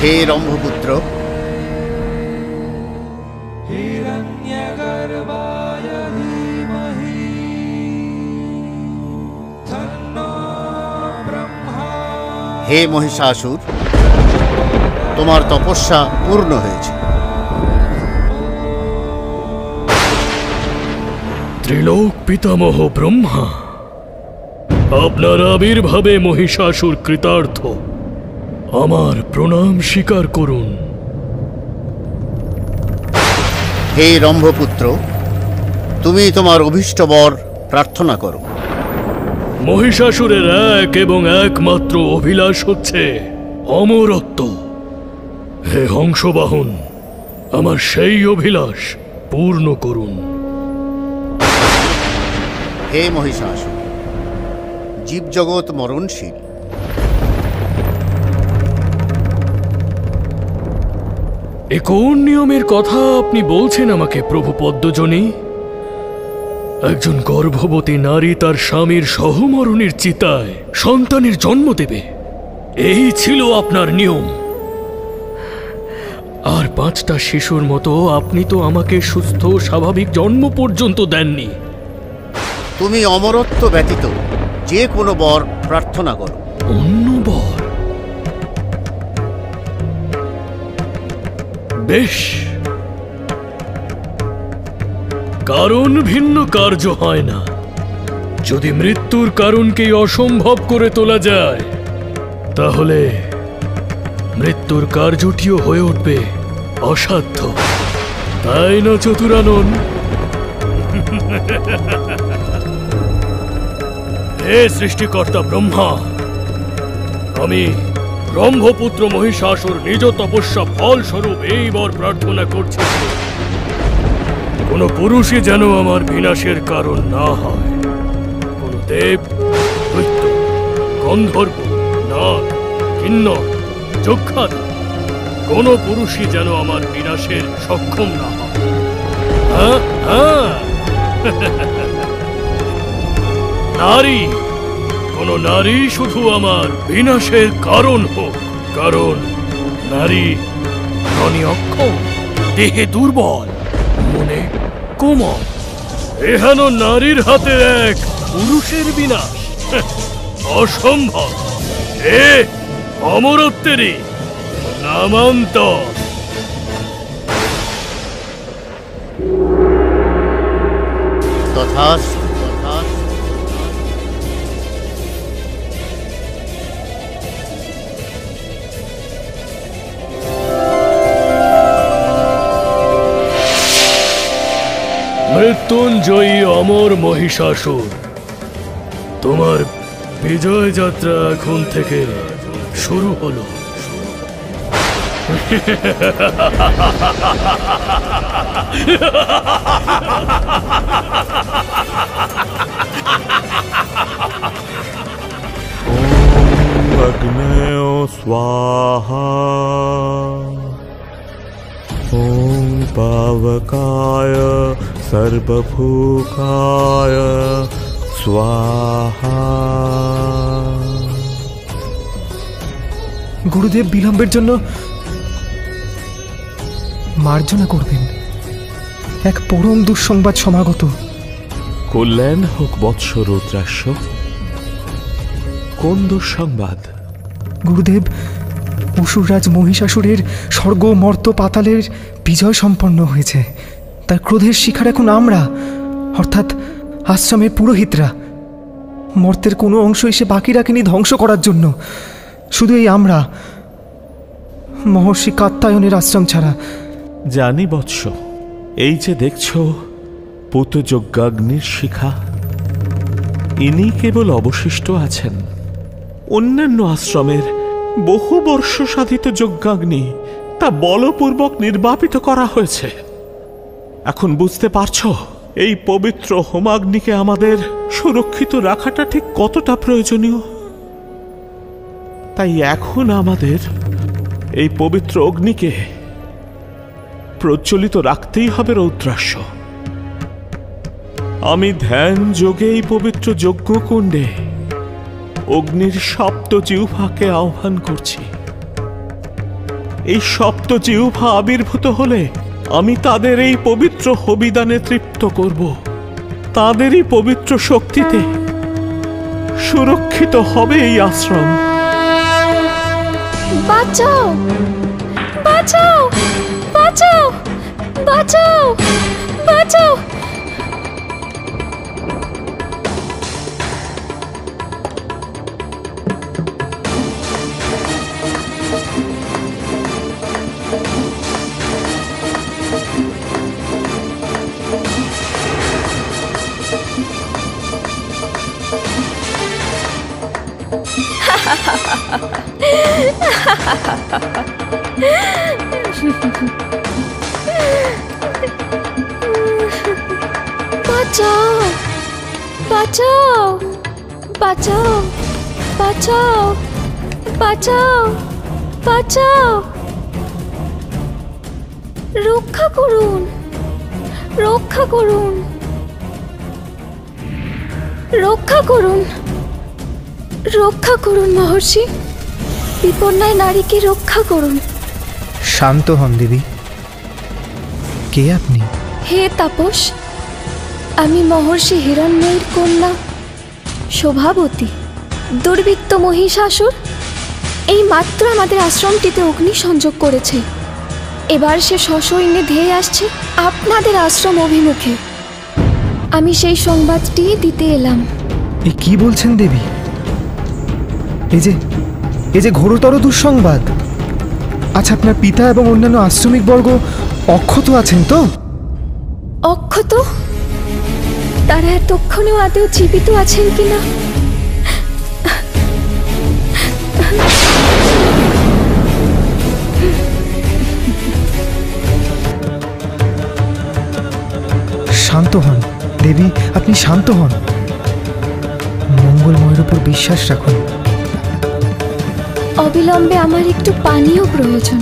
হে রম্ভপুত্র, হে মহিষাসুর, তোমার তপস্যা পূর্ণ হয়েছে। ত্রিলোক পিতামহ ব্রহ্মা, আপনার আবির্ভাবে মহিষাসুর কৃতার্থ। আমার প্রণাম স্বীকার করুন। হে রম্ভপুত্র, তুমি তোমার অভীষ্ট বর প্রার্থনা করো। মহিষাসুরের এক এবং একমাত্র অভিলাষ হচ্ছে অমরত্ব। হে হংসবাহন, আমার সেই অভিলাষ পূর্ণ করুন। হে মহিষাসুর, জীবজগৎ মরণশীল। এ কোন নিয়মের কথা আপনি বলছেন আমাকে প্রভু পদ্মজনী? একজন গর্ভবতী নারী তার স্বামীর সহমরণের চিতায় সন্তানের জন্ম দেবে, এই ছিল আপনার নিয়ম। আর 5টা শিশুর মতো আপনি তো আমাকে সুস্থ স্বাভাবিক জন্ম পর্যন্ত দেননি। তুমি অমরত্ব ব্যতীত যে কোনো বর প্রার্থনা করো। অন্য বর? বেশ, কারণ ভিন্ন কার্য হয় না। যদি মৃত্যুর কারণকেই অসম্ভব করে তোলা যায়, তাহলে মৃত্যুর কার্যটিও হয়ে উঠবে অসাধ্য, তাই না চতুরানন? হে সৃষ্টিকর্তা ব্রহ্মা, আমি ব্রহ্মপুত্র মহিষাসুর নিজ তপস্যা ফলস্বরূপ এই বর প্রার্থনা করছি, কোন পুরুষই যেন আমার বিনাশের কারণ না হয়। কোন দেব, দৈত্য, গন্ধর্ব, নাগ, কিন্নর, যক্ষাদ, কোন পুরুষই যেন আমার বিনাশের সক্ষম না হয়। নারী, কোন নারী শুধু আমার বিনাশের কারণ হোক, কারণ নারী ধনী অক্ষম, দেহে দুর্বল, মনে কোমল। এহেন নারীর হাতে এক পুরুষের বিনাশ অসম্ভব। এ অমরত্বেরই নামান্তর। তথাস্তু। মৃত্যুঞ্জয়ী অমর মহিষাসুর, তোমার বিজয় যাত্রা এখন থেকে শুরু হলো। अग्नयो स्वाहा ॐ पावकाय सर्वभूकाय स्वाहा। গুরুদেব বিলম্বের জন্য মার্জনা করবেন। এক পরম দুঃসংবাদ সমাগত। কল্যাণ হোক বৎস রুদ্রাক্ষ। কোন দুঃসংবাদ? গুরুদেব, অসুররাজ মহিষাসুরের স্বর্গ মর্ত পাতালের বিজয় সম্পন্ন হয়েছে। তার ক্রোধের শিকার এখন আমরা, অর্থাৎ আশ্রমের পুরোহিতরা। মর্তের কোনো অংশ এসে বাকি রাখেনি ধ্বংস করার জন্য। শুধু এই আমরা, মহর্ষি কাত্যায়নের আশ্রম ছাড়া। জানি বৎস, এই যে দেখছ পুতযজ্ঞাগ্নির শিখা, ইনি কেবল অবশিষ্ট আছেন। অন্যান্য আশ্রমের বহু বর্ষ সাধিত যজ্ঞাগ্নি তা বলপূর্বক নির্বাপিত করা হয়েছে। এখন বুঝতে পারছ এই পবিত্র হোমাগ্নিকে আমাদের সুরক্ষিত রাখাটা ঠিক কতটা প্রয়োজনীয়। তাই এখন আমাদের এই পবিত্র অগ্নিকে প্রজ্বলিত রাখতেই হবে রৌদ্রাস্য। আমি ধ্যান যোগে এই পবিত্র যজ্ঞকুণ্ডে অগ্নির সপ্ত জিহ্বাকে আহ্বান করছি। এই সপ্ত জিহ্বা আবির্ভূত হলে আমি তাদের এই পবিত্র হবিদানে তৃপ্ত করব। তাদেরই পবিত্র শক্তিতে সুরক্ষিত হবে এই আশ্রম। বাঁচাও, বাঁচাও, বাঁচাও, বাঁচাও, বাঁচাও। বাঁচাও, বাঁচাও, বাঁচাও, বাঁচাও, বাঁচাও, বাঁচাও। রক্ষা করুন, রক্ষা করুন, রক্ষা করুন, রক্ষা করুন মহর্ষি। বিপন্নায় নারীকে রক্ষা করুন। শান্ত হন দেবী। কে আপনি? হে তাপস, আমি মহর্ষি হিরণ্ময়ীর কন্যা শোভাবতী। দুর্বৃত্ত মহিষাসুর এই মাত্র আমাদের আশ্রমটিতে অগ্নি সংযোগ করেছে। এবার সে সসৈন্যে ধেয়ে আসছে আপনাদের আশ্রম অভিমুখে। আমি সেই সংবাদটি দিতে এলাম। এ কি বলছেন দেবী? এই যে ঘোরতর দুঃসংবাদ। আচ্ছা, আপনার পিতা এবং অন্যান্য আশ্রমিক বর্গ অক্ষত আছেন তো? অক্ষত? তারা এতক্ষণেও আদৌ জীবিত আছেন কিনা? শান্ত হন দেবী, আপনি শান্ত হন। মঙ্গলময়ের উপর বিশ্বাস রাখুন। অবিলম্বে আমার একটু পানীয় প্রয়োজন।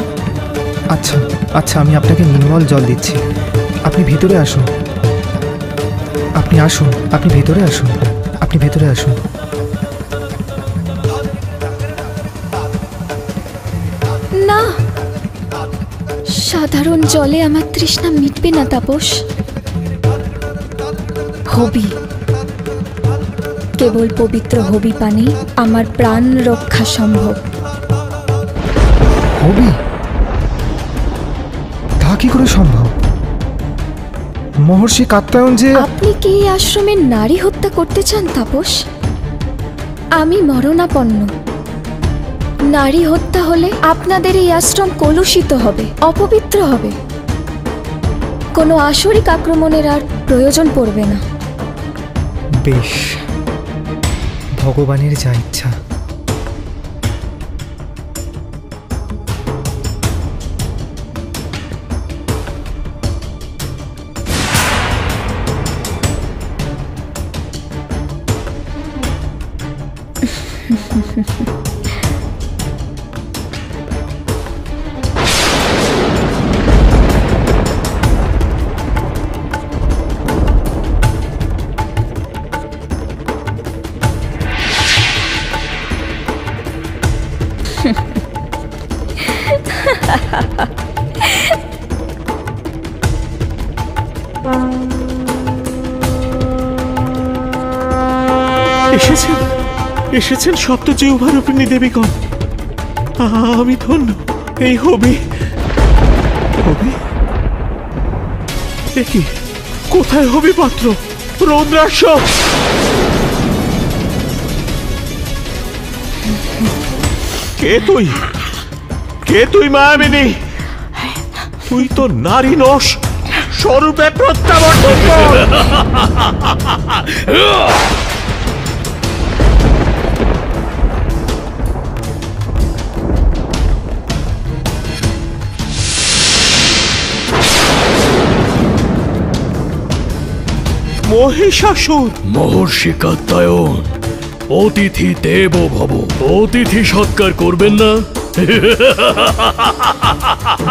আচ্ছা আচ্ছা, আমি আপনাকে নির্মল জল দিচ্ছি। আপনি ভিতরে আসুন, আপনি আসুন, আপনি ভেতরে আসুন, আপনি ভেতরে আসুন। না, সাধারণ জলে আমার তৃষ্ণা মিটবে না তাপস। হবি, কেবল পবিত্র হবি পানে আমার প্রাণ রক্ষা সম্ভব। হবি? তা কি করে সম্ভব? মহর্ষি কাত্যায়ন যে... আপনি কি এই আশ্রমের নারী হত্যা করতে চান তাপস? আমি মরণাপন্ন। নারী হত্যা হলে আপনাদের এই আশ্রম কলুষিত হবে, অপবিত্র হবে। কোনো আসরিক আক্রমণের আর প্রয়োজন পড়বে না। বেশ, ভগবানের যা ইচ্ছা। এসেছেন, এসেছেন সপ্ত জিহ্বারূপিণী দেবীগণ। আমি ধন্য। এই হবি হবি কি? কোথায় হবি পাত্র? রৌদ্রাক্ষ! কে তুই? কে তুই মায়াবিনী? তুই তো নারী নস, স্বরূপে প্রত্যাবর্তন কর। মহিষাসুর! মহর্ষি কাত্যায়ন, অতিথি দেব ভব, অতিথি সৎকার করবেন না?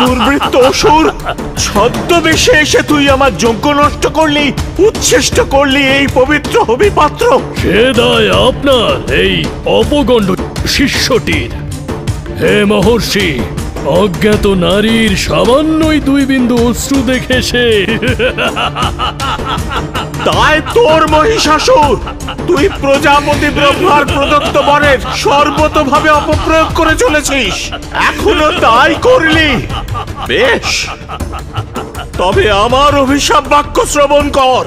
দুর্বৃত্ত অসুর, ছদ্মবেশে এসে তুই আমার যজ্ঞ নষ্ট করলি, উচ্ছেষ্ট করলি এই পবিত্র হবি পাত্র। সে দায় আপনার এই অপগণ্ড শিষ্যটির। হে মহর্ষি, অজ্ঞাত নারীর সামান্যই 2 বিন্দু অশ্রু দেখে সে তাই তোর মহিষাসুর, তুই প্রজাপতি ব্রহ্মার প্রদত্ত বরের সর্বতভাবে অপপ্রয়োগ করে চলেছিস। এখনো তাই করলি? বেশ, তবে আমার অভিশাপ বাক্য শ্রবণ কর।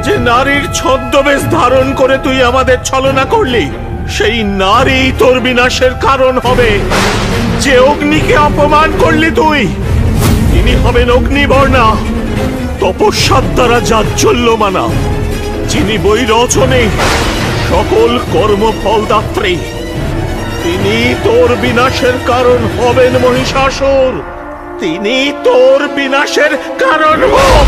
যে নারীর ছদ্মবেশ ধারণ করে তুই আমাদের ছলনা করলি, সেই নারী তোর বিনাশের কারণ হবে। যে অগ্নিকে অপমান করলি তুই, তিনি হবেন অগ্নিবর্ণা, তপস্যার দ্বারা জাজ্জল্যমানা, যিনি বই রচনে সকল কর্মফল দাত্রী। তিনি তোর বিনাশের কারণ হবেন মহিষাসুর, তিনি তোর বিনাশের কারণ হোক।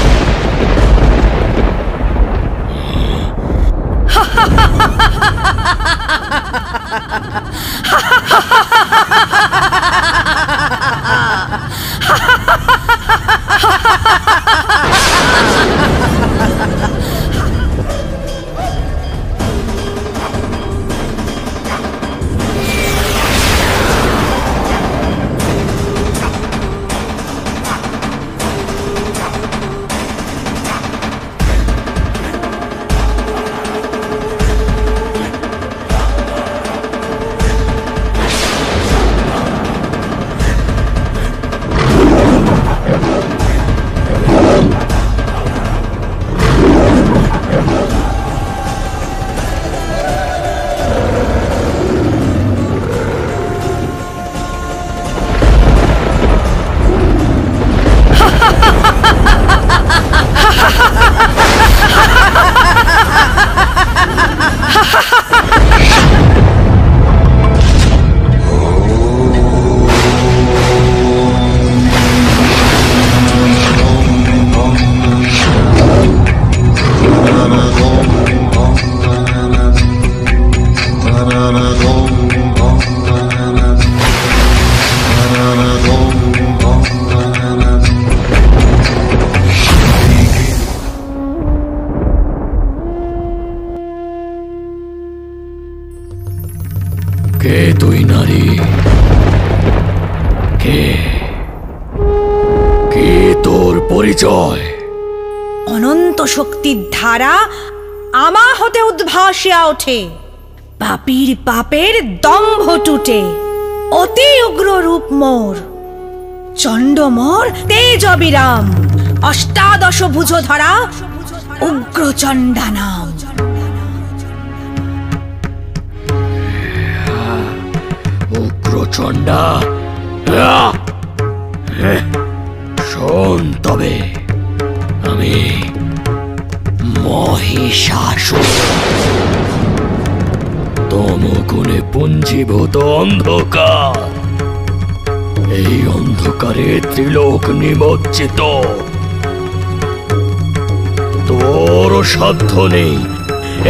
কে তুই নারী? কে কে তোর পরিচয়? অনন্ত শক্তির ধারা আমা হতে উদ্ভাসিয়া ওঠে, পাপীর পাপের দম্ভ টুটে। অতি উগ্র রূপ মোর, চণ্ড মোর তেজ অবিরাম, অষ্টাদশ ভুজ ধরা উগ্রচণ্ডা নাম। উগ্রচণ্ডা, শোন তবে, আমি মহিষাসুর, তমগুণে পুঞ্জীভূত অন্ধকার। এই অন্ধকারে ত্রিলোক নিমজ্জিত, তোর সাধ্য নেই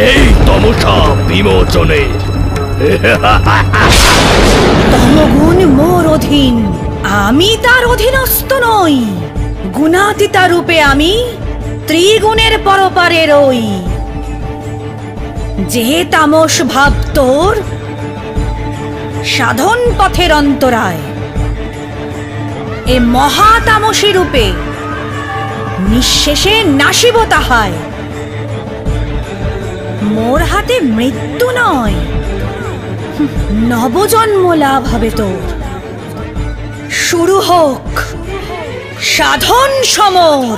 এই তমসা বিমোচনের। তমগুণ মোর অধীন, আমি তার অধীনস্থ নই। গুণাতীতা রূপে আমি ত্রিগুণের পরপারে রই। যে তামস ভাব তোর সাধন পথের অন্তরায়, এ মহাতামসী রূপে নিঃশেষে নাশিব তাহায়। মোর হাতে মৃত্যু নয়, নবজন্ম লাভ হবে তোর। শুরু হোক সাধন সমর।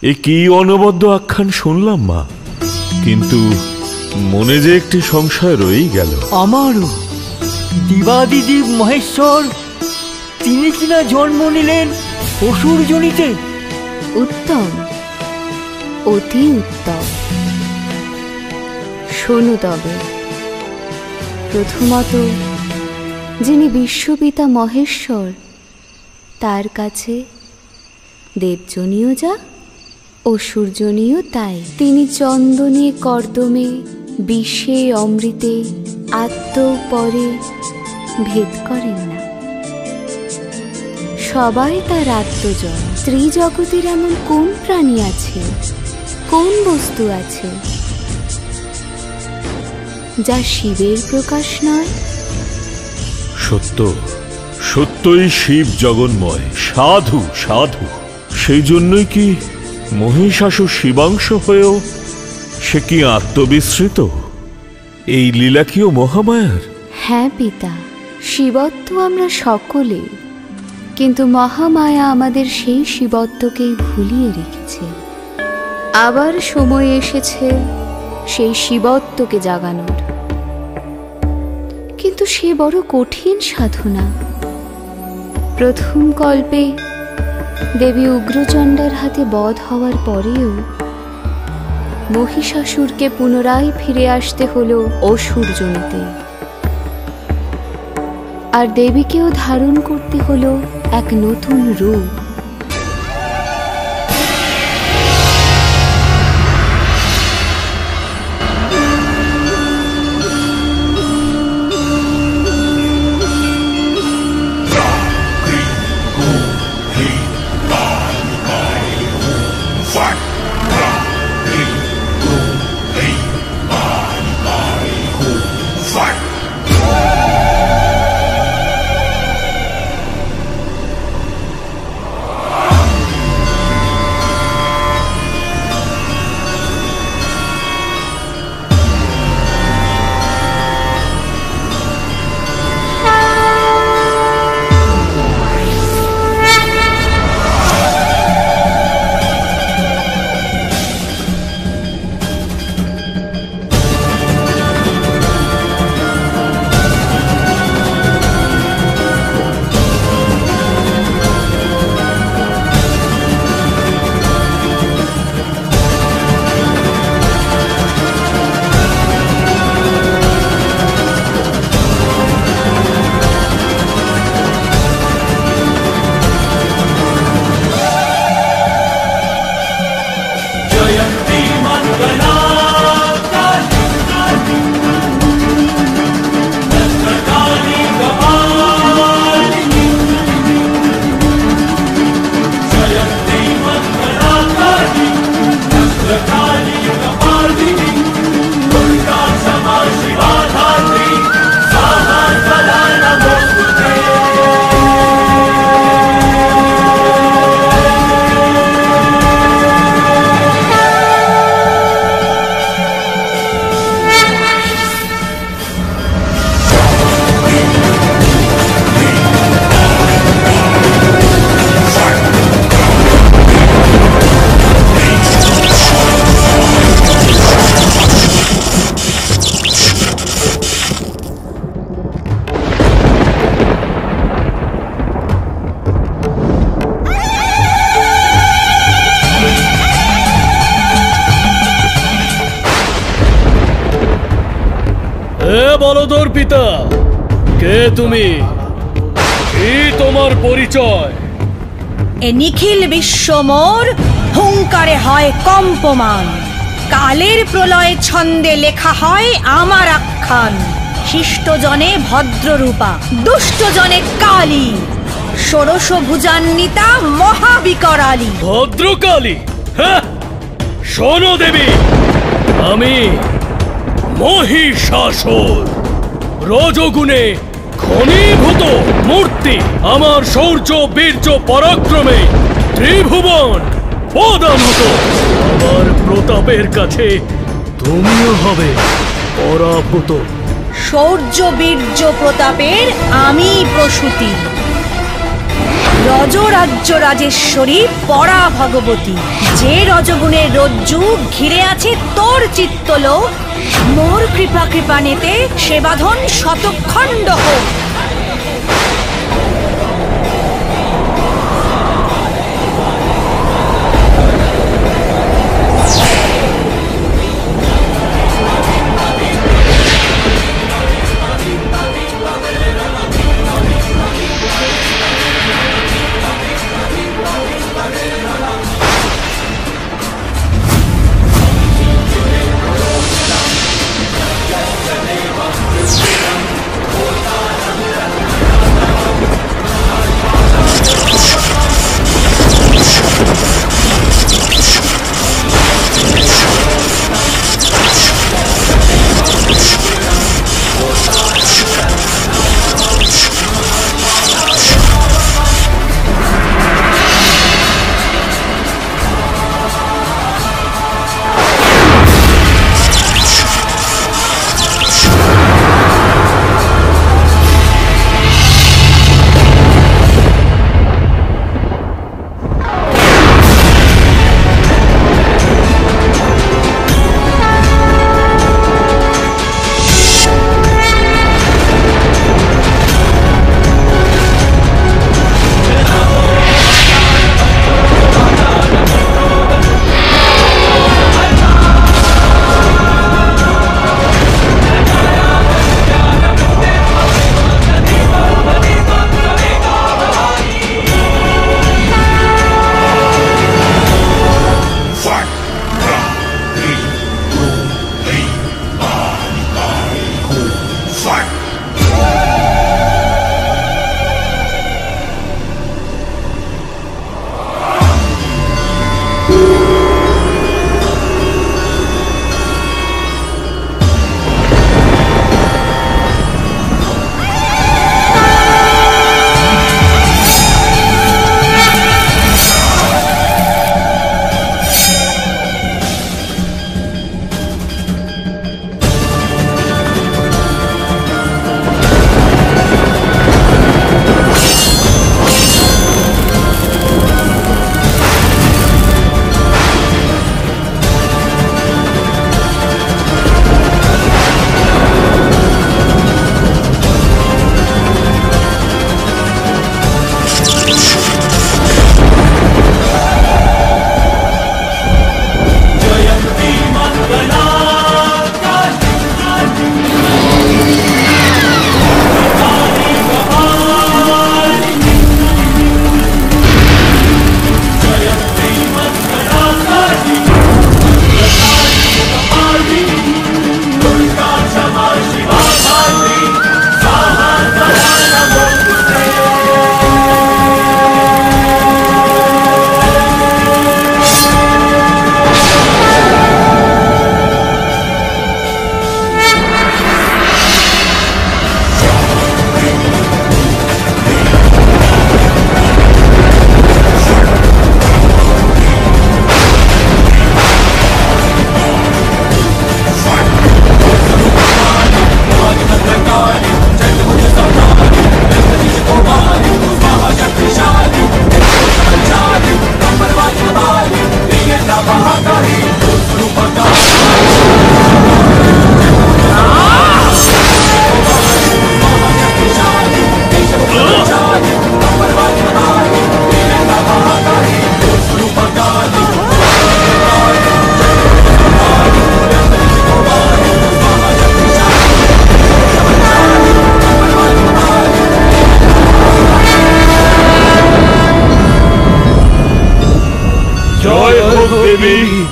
এ কি অনবদ্য আখ্যান শুনলাম মা, কিন্তু মনে যে একটি সংশয় রয়েই গেল। আমারও। দিবাদিদেব মহেশ্বর তিনি কিনা জন্ম নিলেন অসুর জনিতে। উত্তম, অতি উত্তম। শোনো তবে, প্রথমত যিনি বিশ্বপিতা মহেশ্বর, তার কাছে দেবজনীয় যা অসুরজনীয় তাই। তিনি চন্দনে কর্দমে বিষে অমৃতে আত্মপরে ভেদ করেন না। সবাই তার আত্মজন। ত্রিজগতের এমন কোন প্রাণী আছে, কোন বস্তু আছে যা শিবের প্রকাশ নয়? সত্য, সত্যই শিব জগন্ময়, সাধু সাধু। সেই জন্যই কি মহিষাসুর শিবাংশ হয়েও সে কি আত্মবিস্মৃত? এই লীলা কিও মহামায়ার? হ্যাঁ পিতা, শিবত্ব আমরা সকলে, কিন্তু মহামায়া আমাদের সেই শিবত্বকেই ভুলিয়ে রেখেছে। আবার সময় এসেছে সেই শিবত্বকে জাগানোর, কিন্তু সে বড় কঠিন সাধনা। প্রথম কল্পে দেবী উগ্রচণ্ডার হাতে বধ হওয়ার পরেও মহিষাসুরকে পুনরায় ফিরে আসতে হলো অসুরজনিতে, আর দেবীকেও ধারণ করতে হলো এক নতুন রূপ। বলদর পিতা, কে তুমি? কি তোমার পরিচয়? এ নিখিল বিশ্ব মোর হুঙ্কারে হয় কম্পমান। কালের প্রলয় ছন্দে লেখা হয় আমার আখ্যান। শিষ্ট জনে ভদ্ররূপা, দুষ্ট জনে কালী, ষোড়শ ভুজান্বিতা মহাবিকরালী। ভদ্রকালী? হ্যাঁ, শোনো দেবী, আমি মহিষাসুর, রজগুণে ঘনীভূত মূর্তি। আমার শৌর্য বীর্য পরাক্রমে ত্রিভুবন পদানত। আমার প্রতাপের কাছে তুমিও হবে পরাভূত। শৌর্য বীর্য প্রতাপের আমি প্রসূতি, রজরাজ্য রাজেশ্বরী পরা ভগবতী। যে রজগুণের রজ্জু ঘিরে আছে তোর চিত্তলোক, মোর কৃপা কৃপানেতে সে বাঁধন শতখণ্ড হোক।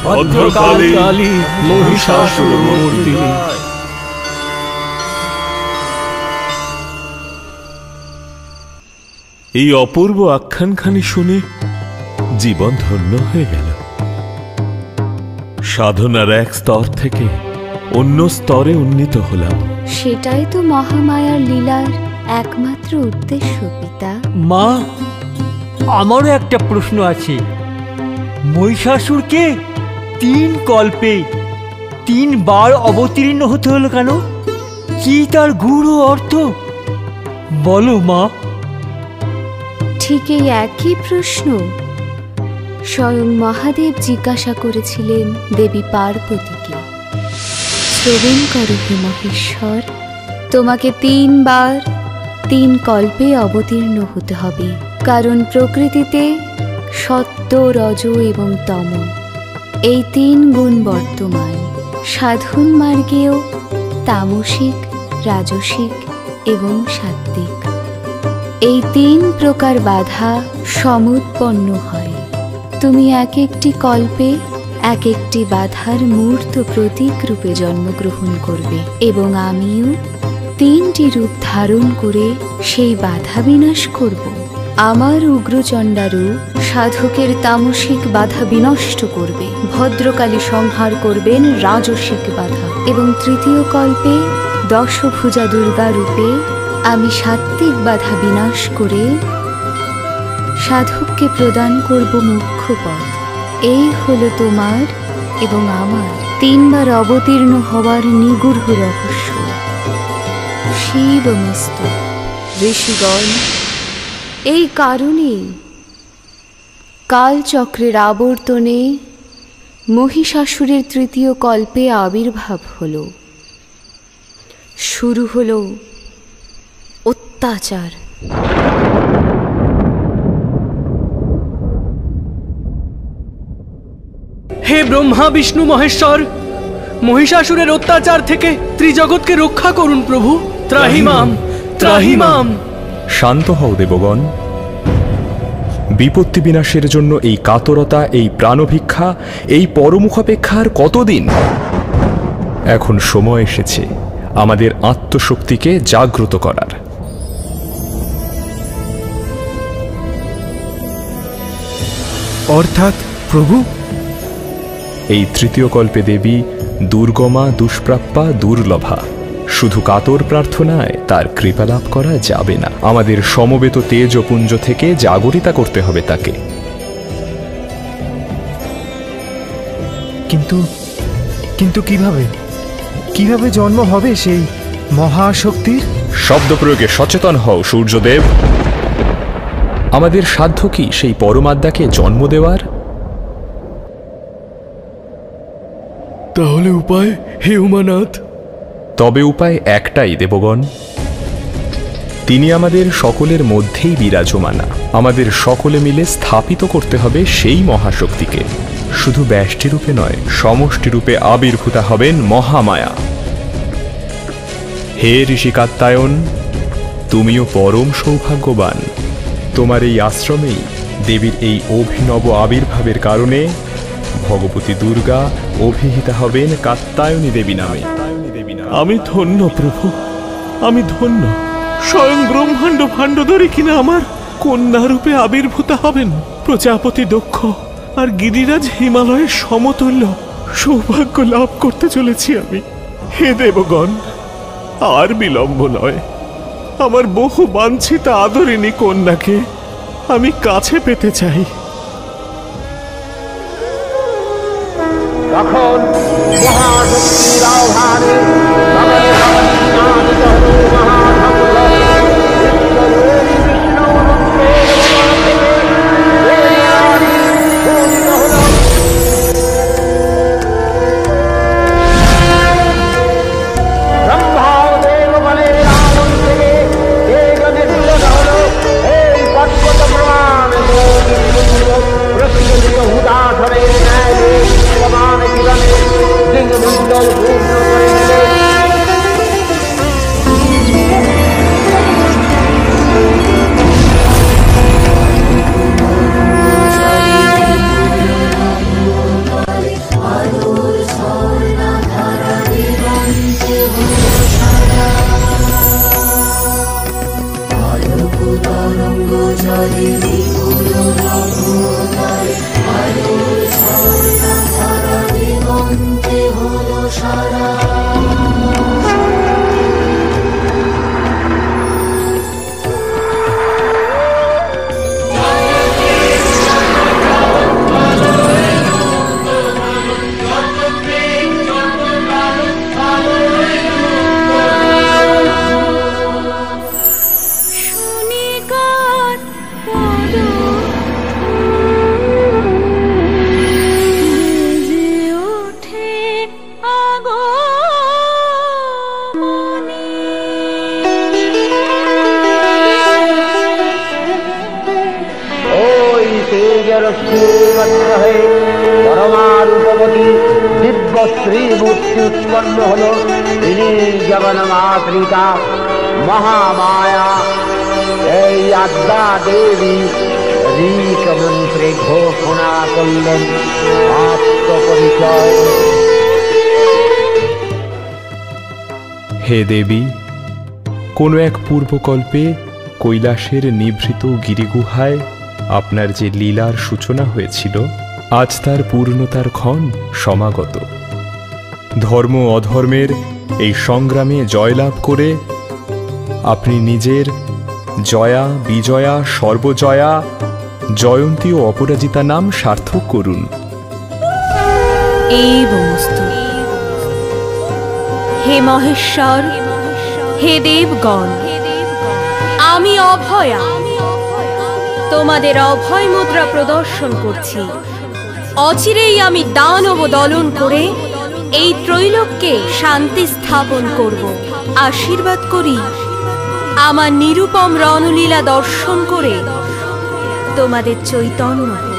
ভদ্রকালী মহিষাসুরমর্দিনী। এই অপূর্ব আখ্যানখানি শুনে জীবন ধন্য হয়ে গেল। সাধনার এক স্তর থেকে অন্য স্তরে উন্নীত হলাম। সেটাই তো মহামায়ার লীলার একমাত্র উদ্দেশ্য পিতা। মা, আমারও একটা প্রশ্ন আছে। মহিষাসুরকে 3 কল্পে 3 বার অবতীর্ণ হতে হলো কেন? কি তার গূঢ় অর্থ বলো মা। ঠিক এই একই প্রশ্ন স্বয়ং মহাদেব জিজ্ঞাসা করেছিলেন দেবী পার্বতীকে। শ্রবণ করো হে মহেশ্বর, তোমাকে 3 বার 3 কল্পে অবতীর্ণ হতে হবে। কারণ প্রকৃতিতে সত্য, রজ এবং তম এই 3 গুণ বর্তমান। সাধন মার্গেও তামসিক, রাজসিক এবং সাত্ত্বিক এই 3 প্রকার বাধা সমুৎপন্ন হয়। তুমি এক একটি কল্পে এক একটি বাধার মূর্ত প্রতীক রূপে জন্মগ্রহণ করবে এবং আমিও 3টি রূপ ধারণ করে সেই বাধা বিনাশ করব। আমার উগ্রচণ্ডা রূপ সাধকের তামসিক বাধা বিনষ্ট করবে, ভদ্রকালী সংহার করবেন রাজসিক বাধা এবং 3য় কল্পে দশভুজা দুর্গা রূপে আমি সাত্ত্বিক বাধা বিনাশ করে সাধককে প্রদান করব মুখ্য পথ। এই হলো তোমার এবং আমার 3 বার অবতীর্ণ হওয়ার নিগূঢ় রহস্য। শিবমস্তু ঋষিগণ, এই কারণে কালচক্রের আবর্তনে মহিষাসুরের 3য় কল্পে আবির্ভাব হল। শুরু হলো অত্যাচার। হে ব্রহ্মা, বিষ্ণু, মহেশ্বর, মহিষাসুরের অত্যাচার থেকে ত্রিজগৎকে রক্ষা করুন প্রভু। ত্রাহিমাম, ত্রাহিমাম। শান্ত হও দেবগণ। বিপত্তি বিনাশের জন্য এই কাতরতা, এই প্রাণভিক্ষা, এই পরমুখাপেক্ষা আর কতদিন? এখন সময় এসেছে আমাদের আত্মশক্তিকে জাগ্রত করার। অর্থাৎ প্রভু, এই 3য় কল্পে দেবী দুর্গমা, দুষ্প্রাপ্যা, দুর্লভা। শুধু কাতর প্রার্থনায় তার কৃপা লাভ করা যাবে না। আমাদের সমবেত তেজপুঞ্জ থেকে জাগরিতা করতে হবে তাকে। কিন্তু কিন্তু কিভাবে কিভাবে জন্ম হবে সেই মহাশক্তির? শব্দ প্রয়োগে সচেতন হও সূর্যদেব। আমাদের সাধ্য কি সেই পরমাদ্যাকে জন্ম দেওয়ার? তাহলে উপায় হে উমানাথ? তবে উপায় একটাই দেবগণ। তিনি আমাদের সকলের মধ্যেই বিরাজমানা। আমাদের সকলে মিলে স্থাপিত করতে হবে সেই মহাশক্তিকে। শুধু ব্যষ্টিরূপে নয়, সমষ্টিরূপে আবির্ভূতা হবেন মহামায়া। হে ঋষি কাত্যায়ন, তুমিও পরম সৌভাগ্যবান। তোমার এই আশ্রমেই দেবীর এই অভিনব আবির্ভাবের কারণে ভগবতী দুর্গা অভিহিতা হবেন কাত্যায়নী দেবী নামে। আমি ধন্য প্রভু, আমি ধন্য। স্বয়ং ব্রহ্মাণ্ড ভাণ্ডধরী কিনা আমার কন্যা রূপে আবির্ভূতা হবেন। প্রজাপতি দক্ষ আর গিরিরাজ হিমালয়ের সমতুল্য সৌভাগ্য লাভ করতে চলেছি আমি। হে দেবগণ, আর বিলম্ব নয়। আমার বহু বাঞ্ছিত আদরিণী কন্যাকে আমি কাছে পেতে চাই। তখন মহাশক্তির আহ্বানে শ্রীমূর্তি উৎপন্ন হল, তিনি জগন মাতৃকা মহামায়া। এই আদ্যা দেবী ঋক মন্ত্রে ঘোষণা করলেন আত্মপরিচয়। হে দেবী, কোনো এক পূর্বকল্পে কৈলাসের নিভৃত গিরিগুহায় আপনার যে লীলার সূচনা হয়েছিল, আজ তার পূর্ণতার ক্ষণ সমাগত। ধর্ম অধর্মের এই সংগ্রামে জয়লাভ করে আপনি নিজের জয়া, বিজয়া, সর্বজয়া, জয়ন্তী ও অপরাজিতা নাম সার্থক করুন। হে মহেশ্বর, হে দেবগণ, আমি অভয়া তোমাদের অভয় মুদ্রা প্রদর্শন করছি। অচিরেই আমি দানব দলন করে এই ত্রৈলোক্যে শান্তি স্থাপন করব। আশীর্বাদ করি আমার নিরুপম রণলীলা দর্শন করে তোমাদের চৈতন্য হোক।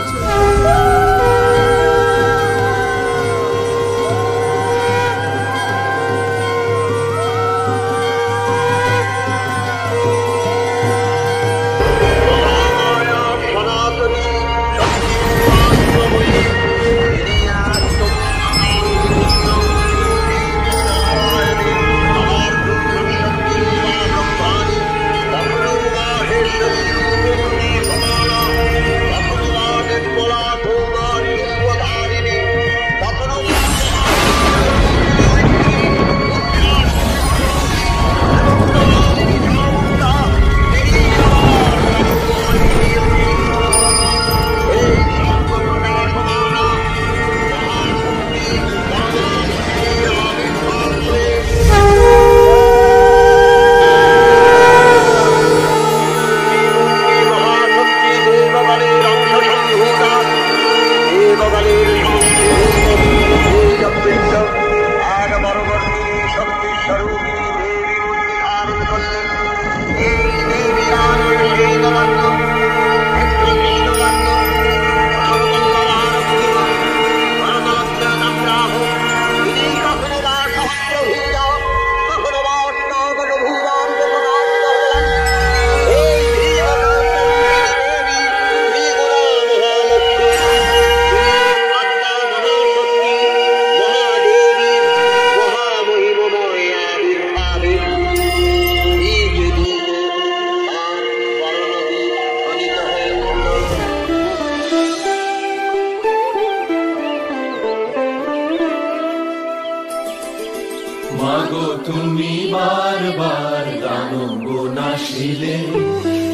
মাগো তুমি বারবার দানব নাশিলে,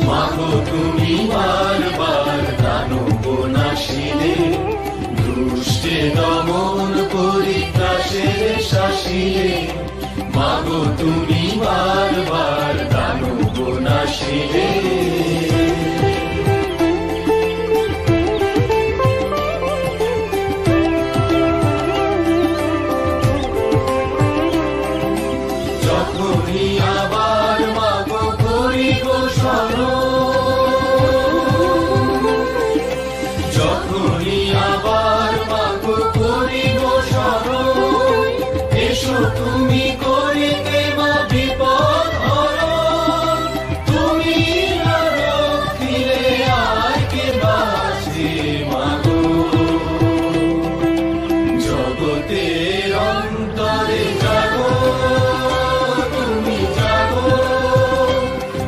মাগো তুমি বারবার দানব নাশিলে, দুষ্টে দমন পরিত্রাসের শাসিলে, মাগো তুমি বারবার দানব নাশিলে। তুমি করিতে মা বিপদ হরণ, তুমি রক্ষিলে আয় কে বাঁচে মাগো। জগতের অন্তরে জাগো, তুমি জাগো,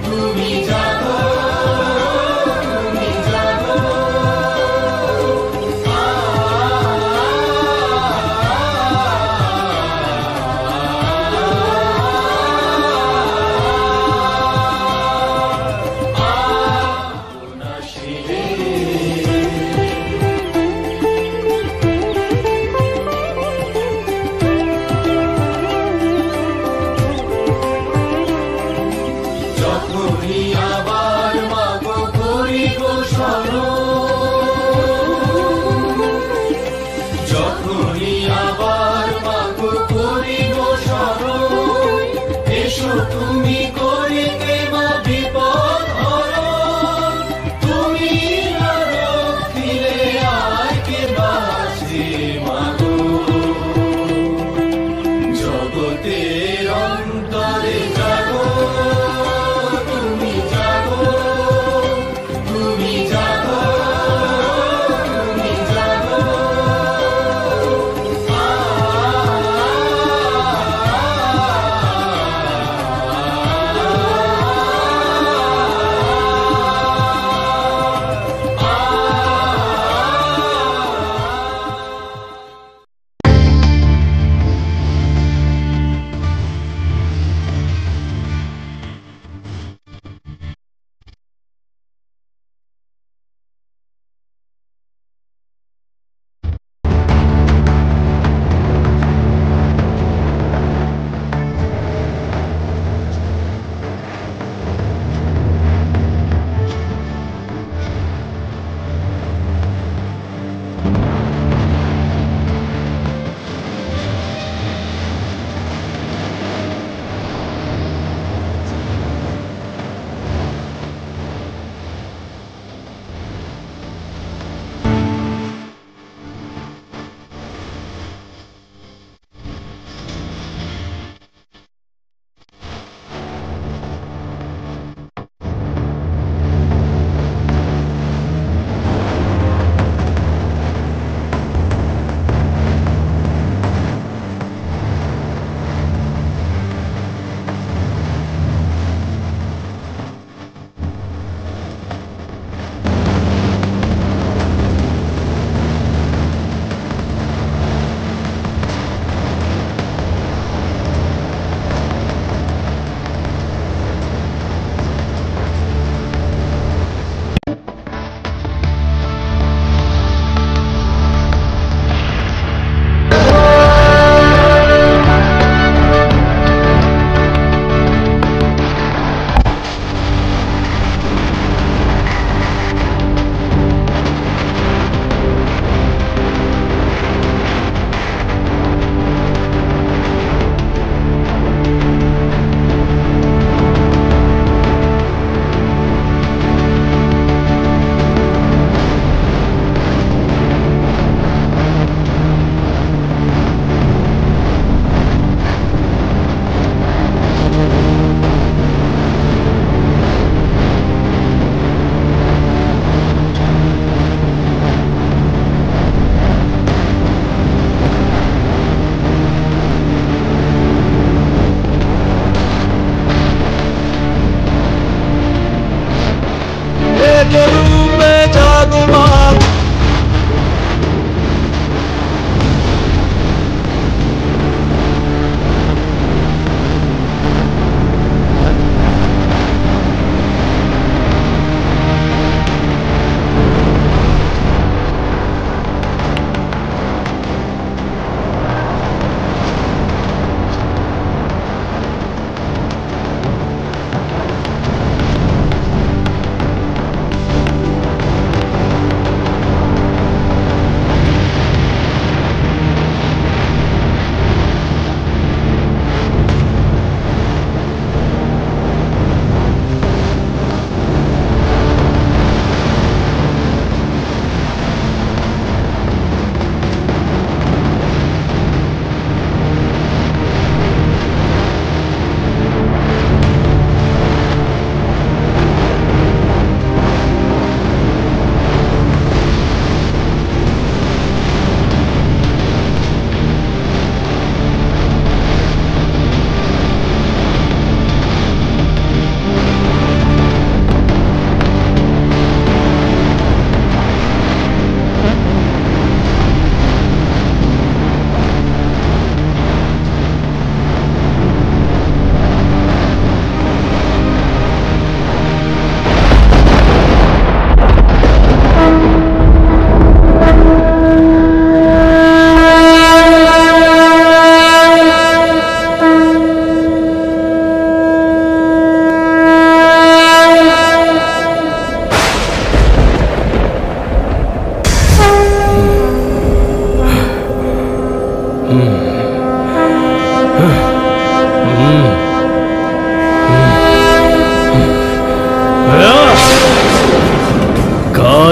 তুমি জাগো, তুমি জাগো। তুমি করিতে মা বিপদ হরণ, তুমি রক্ষিলে আয় কে বাঁচে মাগো।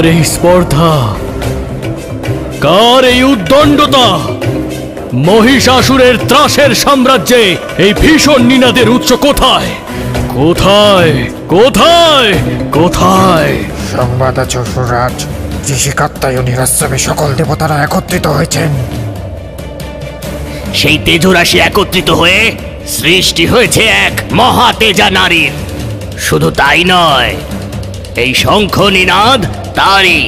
কার এই স্পর্ধা, কার এই উদ্দণ্ডতা? মহিষাসুরের ত্রাসের সাম্রাজ্যে এই ভীষণ নিনাদের উৎস কোথায়? কোথায় কোথায় কোথায়? সংবাদ আছে অসুররাজ, ঋষি কাত্যায়নী আশ্রমে সকল দেবতারা একত্রিত হয়েছেন। সেই তেজরাশি একত্রিত হয়ে সৃষ্টি হয়েছে এক মহা তেজা নারীর। শুধু তাই নয়, এই শঙ্খ নিনাদ তারই,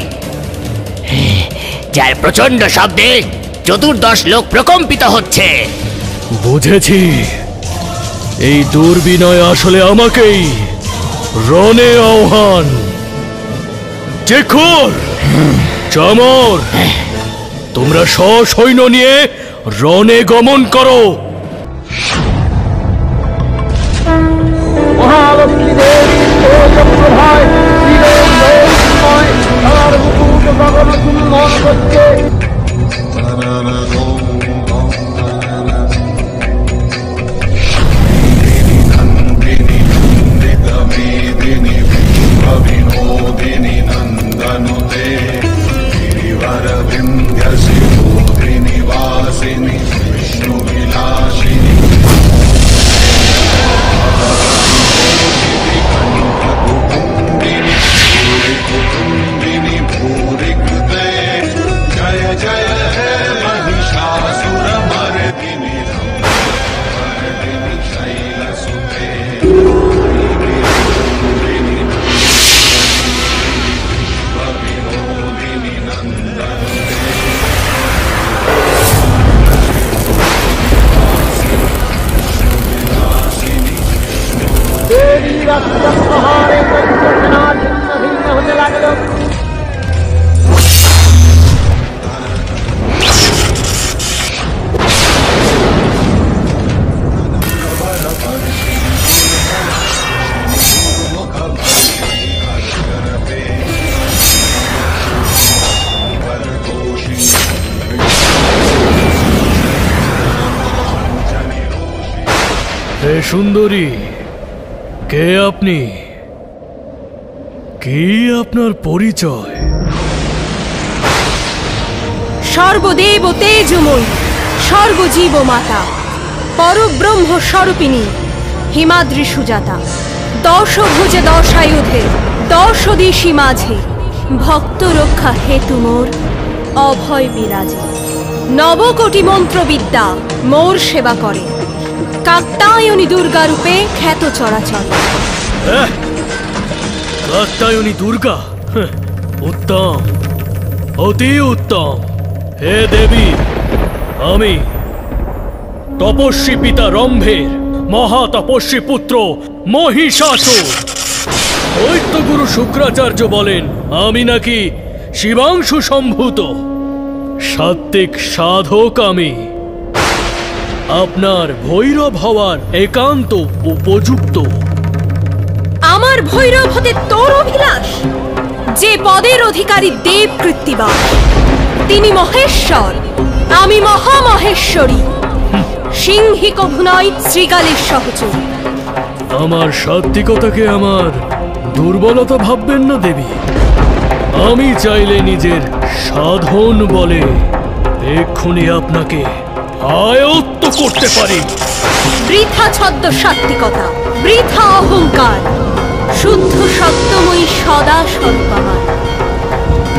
যার প্রচন্ড শব্দে চতুর্দশ লোক প্রকম্পিত হচ্ছে। বুঝেছি, এই দুর্বিনয় আসলে আমাকেই রণে আহ্বান। চেখর, চামর, তোমরা সসৈন্য নিয়ে রণে গমন করো। মহালক্ষ্মী দেবীর প্রভায় তার মুকুট গগন চুম্বন করছে। विनोदिनी नंदनुते गिरिवर विंध्यसि निवासिनी विष्णु विलासिनी कुटुंबिनी भूरि कृते जय जय हे महिषासुर मर्दिनी शैलसुते হতে লাগলো। হে সুন্দরী, কে আপনি? কি আপনার পরিচয়? সর্বদেব তেজময়ী, সর্বজীব মাতা, পরব্রহ্ম স্বরূপিণী, হিমাদ্রি সুজাতা, দশভুজ দশায়ুধে, দশ দিশি মাঝে, ভক্ত রক্ষা হেতু মোর অভয় বিরাজে। নবকোটি মন্ত্রবিদ্যা মোর সেবা করে, কাত্যায়নী দুর্গা রূপে খ্যাত চরাচর। কাত্যায়নী দুর্গা? উত্তম, অতি উত্তম। হে দেবী, আমি তপস্বী পিতা রম্ভের মহা তপস্বী পুত্র মহিষাসুর। দৈত্যগুরু শুক্রাচার্য বলেন আমি নাকি শিবাংশু সম্ভূত সাত্ত্বিক সাধক। আমি আপনার ভৈরব হওয়ার একান্ত উপযুক্ত। আমার ভৈরব হতে তোর অভিলাষ? যে পদের অধিকারী দেব কৃত্তিবাস, তিনি মহেশ্বর, আমি মহামহেশ্বরী। সিংহী কভু নয় শ্রীকালের সহচরী। আমার সাত্ত্বিকতাকে আমার দুর্বলতা ভাববেন না দেবী। আমি চাইলে নিজের সাধন বলে এক্ষুনি আপনাকে আয়ত্ত করতে পারি। বৃথা ছদ্ম সাত্ত্বিকতা, বৃথা অহংকার, শুদ্ধ সত্যময়ী সদা স্বরূপ আমার।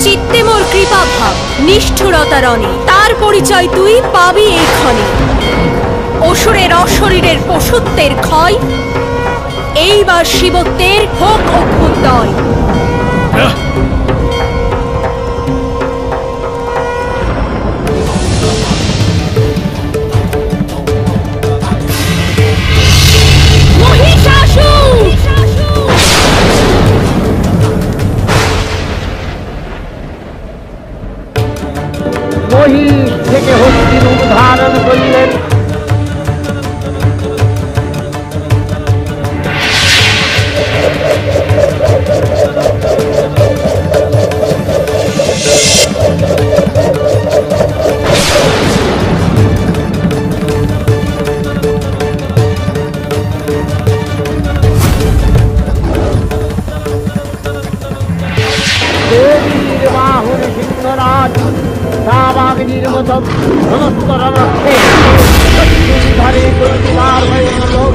চিত্তে মোর কৃপা ভাব, নিষ্ঠুরতা রণে, তার পরিচয় তুই পাবি এক্ষণে। অসুরের অশরীরের পশুত্বের ক্ষয়, এইবার শিবত্বের হোক অভ্যুদয়। মহিষ থেকে হস্তির উদ্ধারণ করলেন। হাতির মতো সমস্ত রণক্ষে ধারে তোমার হয়ে লোক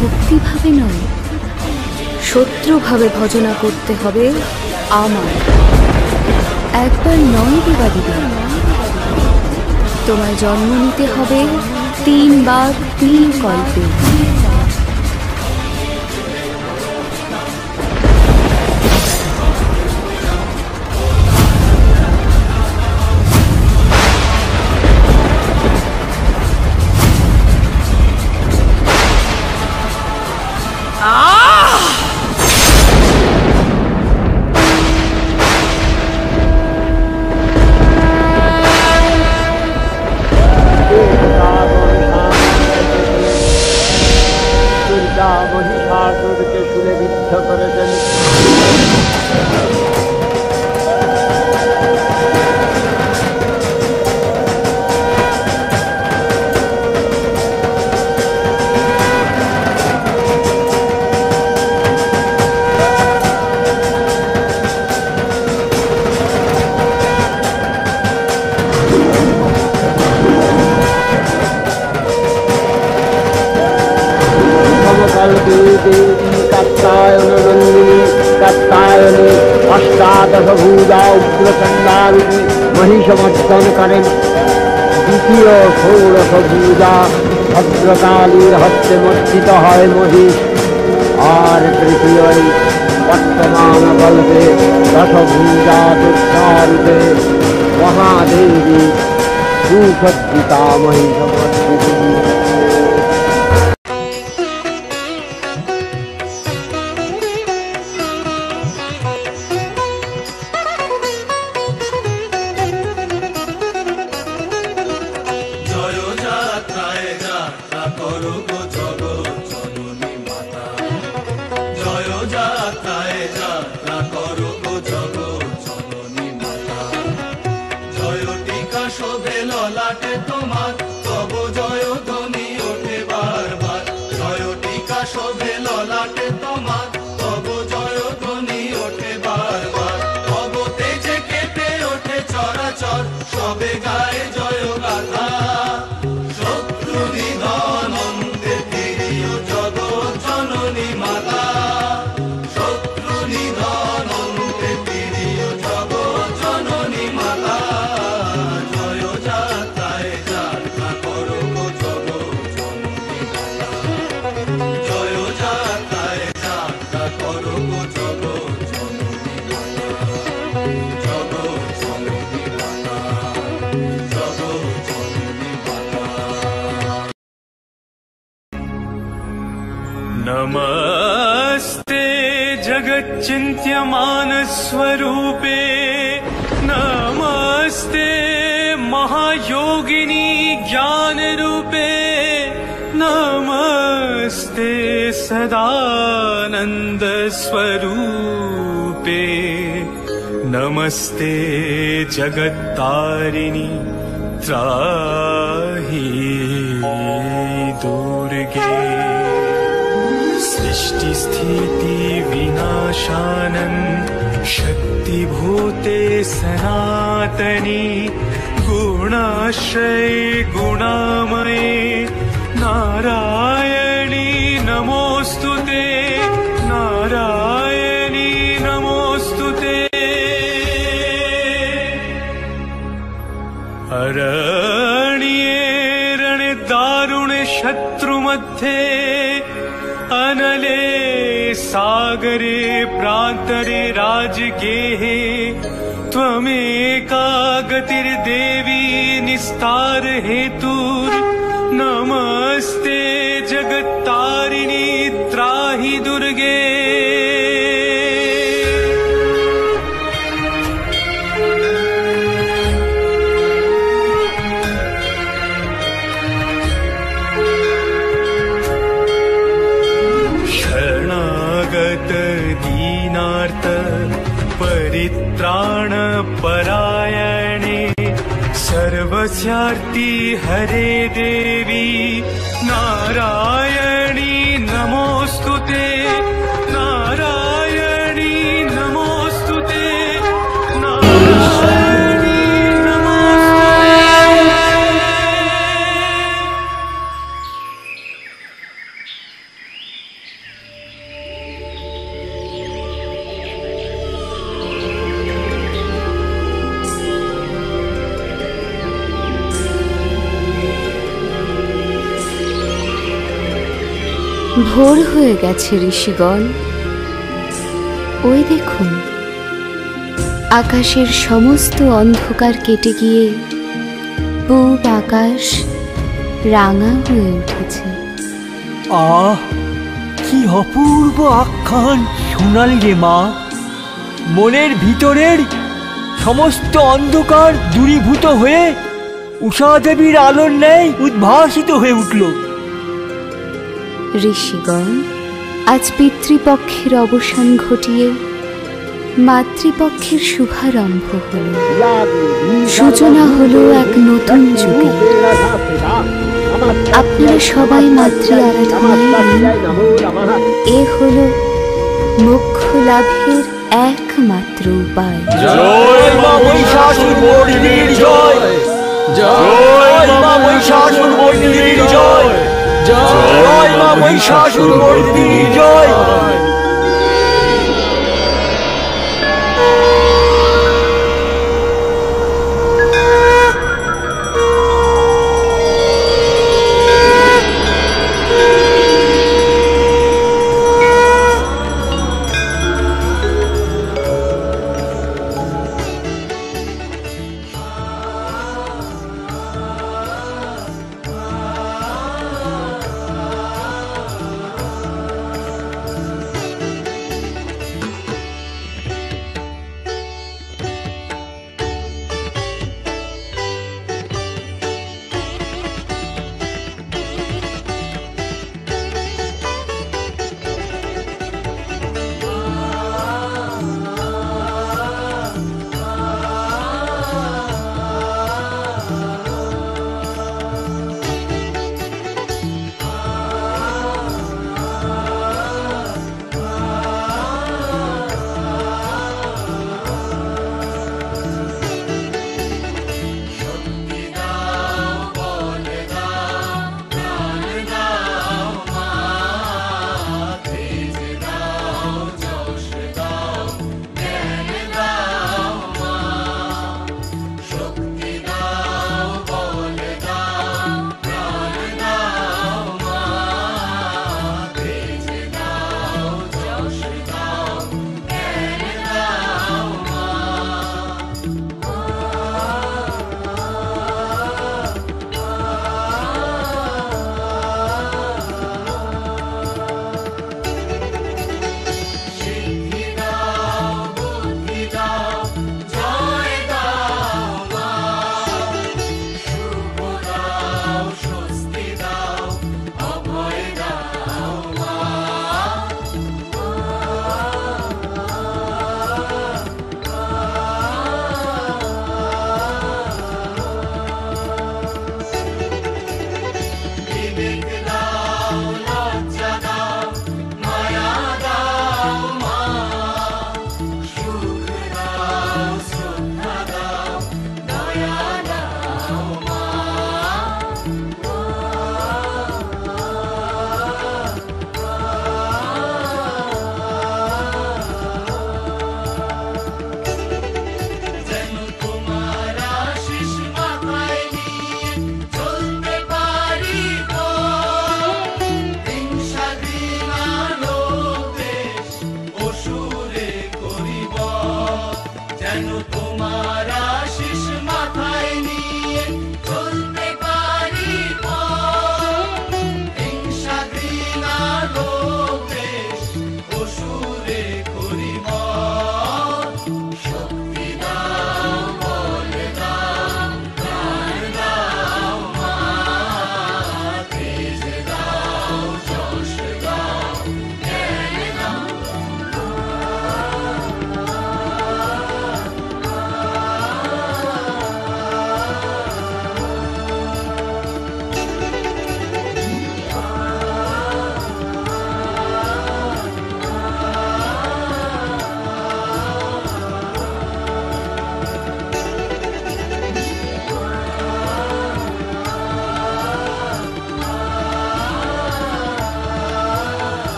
ভক্তিভাবে নয়, শত্রুভাবে ভজনা করতে হবে আমার। একবার নয় দেবাদিবা, তোমায় জন্ম নিতে হবে 3 বার 3 কল্পে। মহিষাসুরকে শুলে বিদ্ধ করেছেন। কাত্তায়নে অষ্টাদশ ভূজা উগ্রচণ্ডারূপী মহিষমর্দন করেন। দ্বিতীয় ষোড়শ ভূজা ভদ্রকালীর হস্তে মর্দিত হয় মহিষ। আর তৃতীয় বর্তমান কল্পে দশভূজা দুর্গারূপে মহাদেবী সুসজ্জিতা মহিষমর্দিনী। শত্রু করো গো জগৎ জননী মাতা, জগৎ জননী মাতা, জগৎ জননী মাতা। नमस्ते जगच्चिन्त्यमान स्वरूपे, नमस्ते महायोगिनी ज्ञान रूपे, नमस्ते सदानंद स्वरूपे, नमस्ते जगत्तारिणी त्राहि दुर्गे। सृष्टि स्थिति विनाशानं शक्तिभूते सनातनी, गुणाश्रये गुणामये नारायणी नमोस्तुते, नारायणी नमोस्तुते। अरण्ये रणदारुणे शत्रुमध्ये, अनले सागरे प्रान्तरे राजगेहे, त्वमेका गतिर्देवी निस्तार हेतुर्, नमस्ते जगत्तारिणी त्राहि दुर्गे। दीनार्थ परित्राण परायणे, सर्वस्यार्ति हरे देवी नारायणी नमोस्तुते, नारायणी नमोस्तुते, नारायणी नमोस्तुते। ভোর হয়ে গেছে ঋষিগণ। ওই দেখুন, আকাশের সমস্ত অন্ধকার কেটে গিয়ে পূব আকাশ রাঙা হয়ে উঠেছে। আহ, কি অপূর্ব আখ্যান শোনালি রে মা। মনের ভিতরের সমস্ত অন্ধকার দূরীভূত হয়ে উষা দেবীর আলোর ন্যায় উদ্ভাসিত হয়ে উঠল। ঋষিগণ, আজ পিতৃপক্ষের অবসান ঘটিয়ে মাতৃপক্ষের শুভারম্ভ হল, সূচনা হলো এক নতুন যুগে। আপনারা সবাই মাতৃ আরাধনায়, এ হলো মোক্ষ লাভের একমাত্র উপায়। জয় মা মহিষাসুরমর্দিনীর জয়, জয় মা মহিষাসুরমর্দিনীর জয়, জয় মা মহিষাসুরমর্দিনীর জয়।